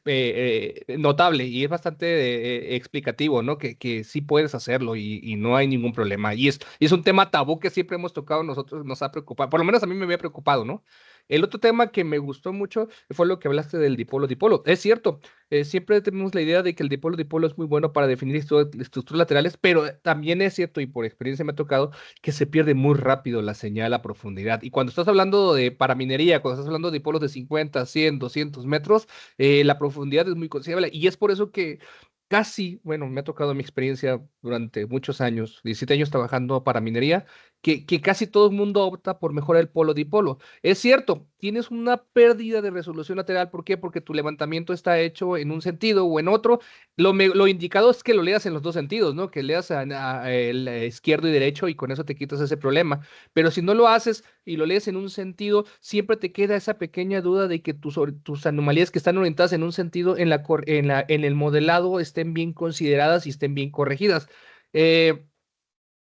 notable y es bastante explicativo, ¿no? Que sí puedes hacerlo y no hay ningún problema. Y es un tema tabú que siempre hemos tocado nosotros, nos ha preocupado, por lo menos a mí me había preocupado, ¿no? El otro tema que me gustó mucho fue lo que hablaste del dipolo-dipolo. Es cierto, siempre tenemos la idea de que el dipolo-dipolo es muy bueno para definir estructuras laterales, pero también es cierto, y por experiencia me ha tocado, que se pierde muy rápido la señal a profundidad. Y cuando estás hablando de paraminería, cuando estás hablando de dipolos de 50, 100, 200 metros, la profundidad es muy considerable. Y es por eso que casi, bueno, me ha tocado mi experiencia durante muchos años, 17 años trabajando para minería, que casi todo el mundo opta por mejorar el polo-dipolo. Es cierto, tienes una pérdida de resolución lateral. ¿Por qué? Porque tu levantamiento está hecho en un sentido o en otro. Lo indicado es que lo leas en los dos sentidos, ¿no? Que leas el izquierdo y derecho y con eso te quitas ese problema. Pero si no lo haces y lo lees en un sentido, siempre te queda esa pequeña duda de que tus anomalías que están orientadas en un sentido en el modelado estén bien consideradas y estén bien corregidas.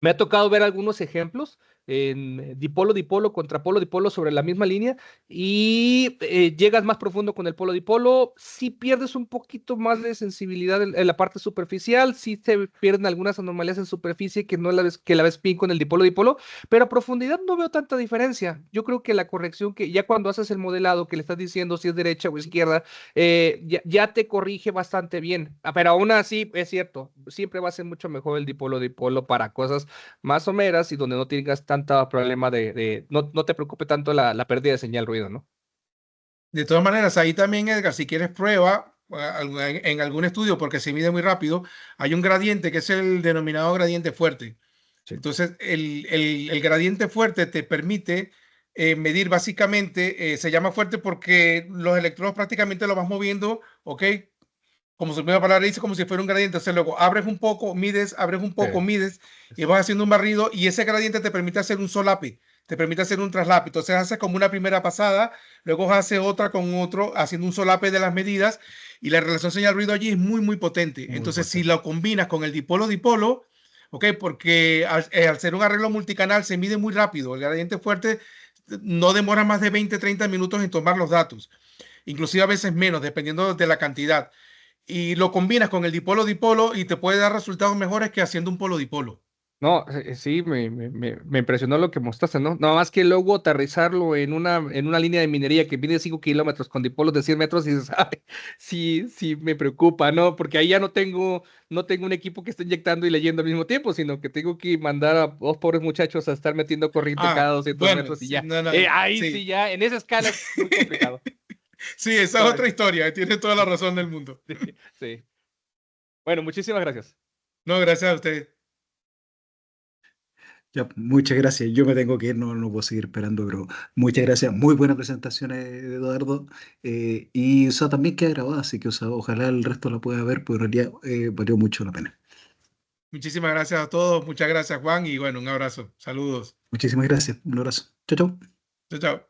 Me ha tocado ver algunos ejemplos en dipolo contra polo-dipolo sobre la misma línea y llegas más profundo con el polo-dipolo, sí pierdes un poquito más de sensibilidad en la parte superficial, sí se pierden algunas anomalías en superficie que no la ves bien con el dipolo-dipolo, pero a profundidad no veo tanta diferencia. Yo creo que la corrección que ya cuando haces el modelado que le estás diciendo si es derecha o izquierda, ya te corrige bastante bien. Pero aún así, es cierto, siempre va a ser mucho mejor el dipolo-dipolo para cosas más someras y donde no tengas tanto problema no te preocupe tanto la pérdida de señal ruido, ¿no? De todas maneras, ahí también, Edgar, si quieres prueba en algún estudio, porque se mide muy rápido, hay un gradiente que es el denominado gradiente fuerte. Sí. Entonces, el gradiente fuerte te permite medir básicamente, se llama fuerte porque los electrodos prácticamente lo vas moviendo, ¿ok? Como su misma palabra dice, como si fuera un gradiente. Entonces luego abres un poco, mides, abres un poco, mides, y vas haciendo un barrido, y ese gradiente te permite hacer un solape, te permite hacer un traslape. Entonces haces como una primera pasada, luego hace otra con otro, haciendo un solape de las medidas, y la relación señal-ruido allí es muy, muy potente. Muy Entonces, potente. si lo combinas con el dipolo-dipolo, ¿ok? Porque al ser un arreglo multicanal se mide muy rápido. El gradiente fuerte no demora más de 20, 30 minutos en tomar los datos. Inclusive a veces menos, dependiendo de la cantidad. Y lo combinas con el dipolo-dipolo y te puede dar resultados mejores que haciendo un polo-dipolo. No, sí, me impresionó lo que mostraste, ¿no? Nada más que luego aterrizarlo en una línea de minería que mide 5 kilómetros con dipolos de 100 metros y dices, "Ay, sí, me preocupa, ¿no? Porque ahí ya no tengo un equipo que esté inyectando y leyendo al mismo tiempo, sino que tengo que mandar a dos pobres muchachos a estar metiendo corriente cada 200 bueno, metros y ya. no, Ahí sí. sí, ya, en esa escala es muy complicado. Sí, esa es otra historia. Tiene toda la razón del mundo. Sí. Bueno, muchísimas gracias. No, gracias a usted. Ya, muchas gracias. Yo me tengo que ir, no puedo seguir esperando, pero muchas gracias. Muy buena presentación, Eduardo. Y o sea, también queda grabada, así que o sea, ojalá el resto la pueda ver, porque en realidad valió mucho la pena. Muchísimas gracias a todos. Muchas gracias, Juan. Y bueno, un abrazo. Saludos. Muchísimas gracias. Un abrazo. Chao, chao. Chao, chao.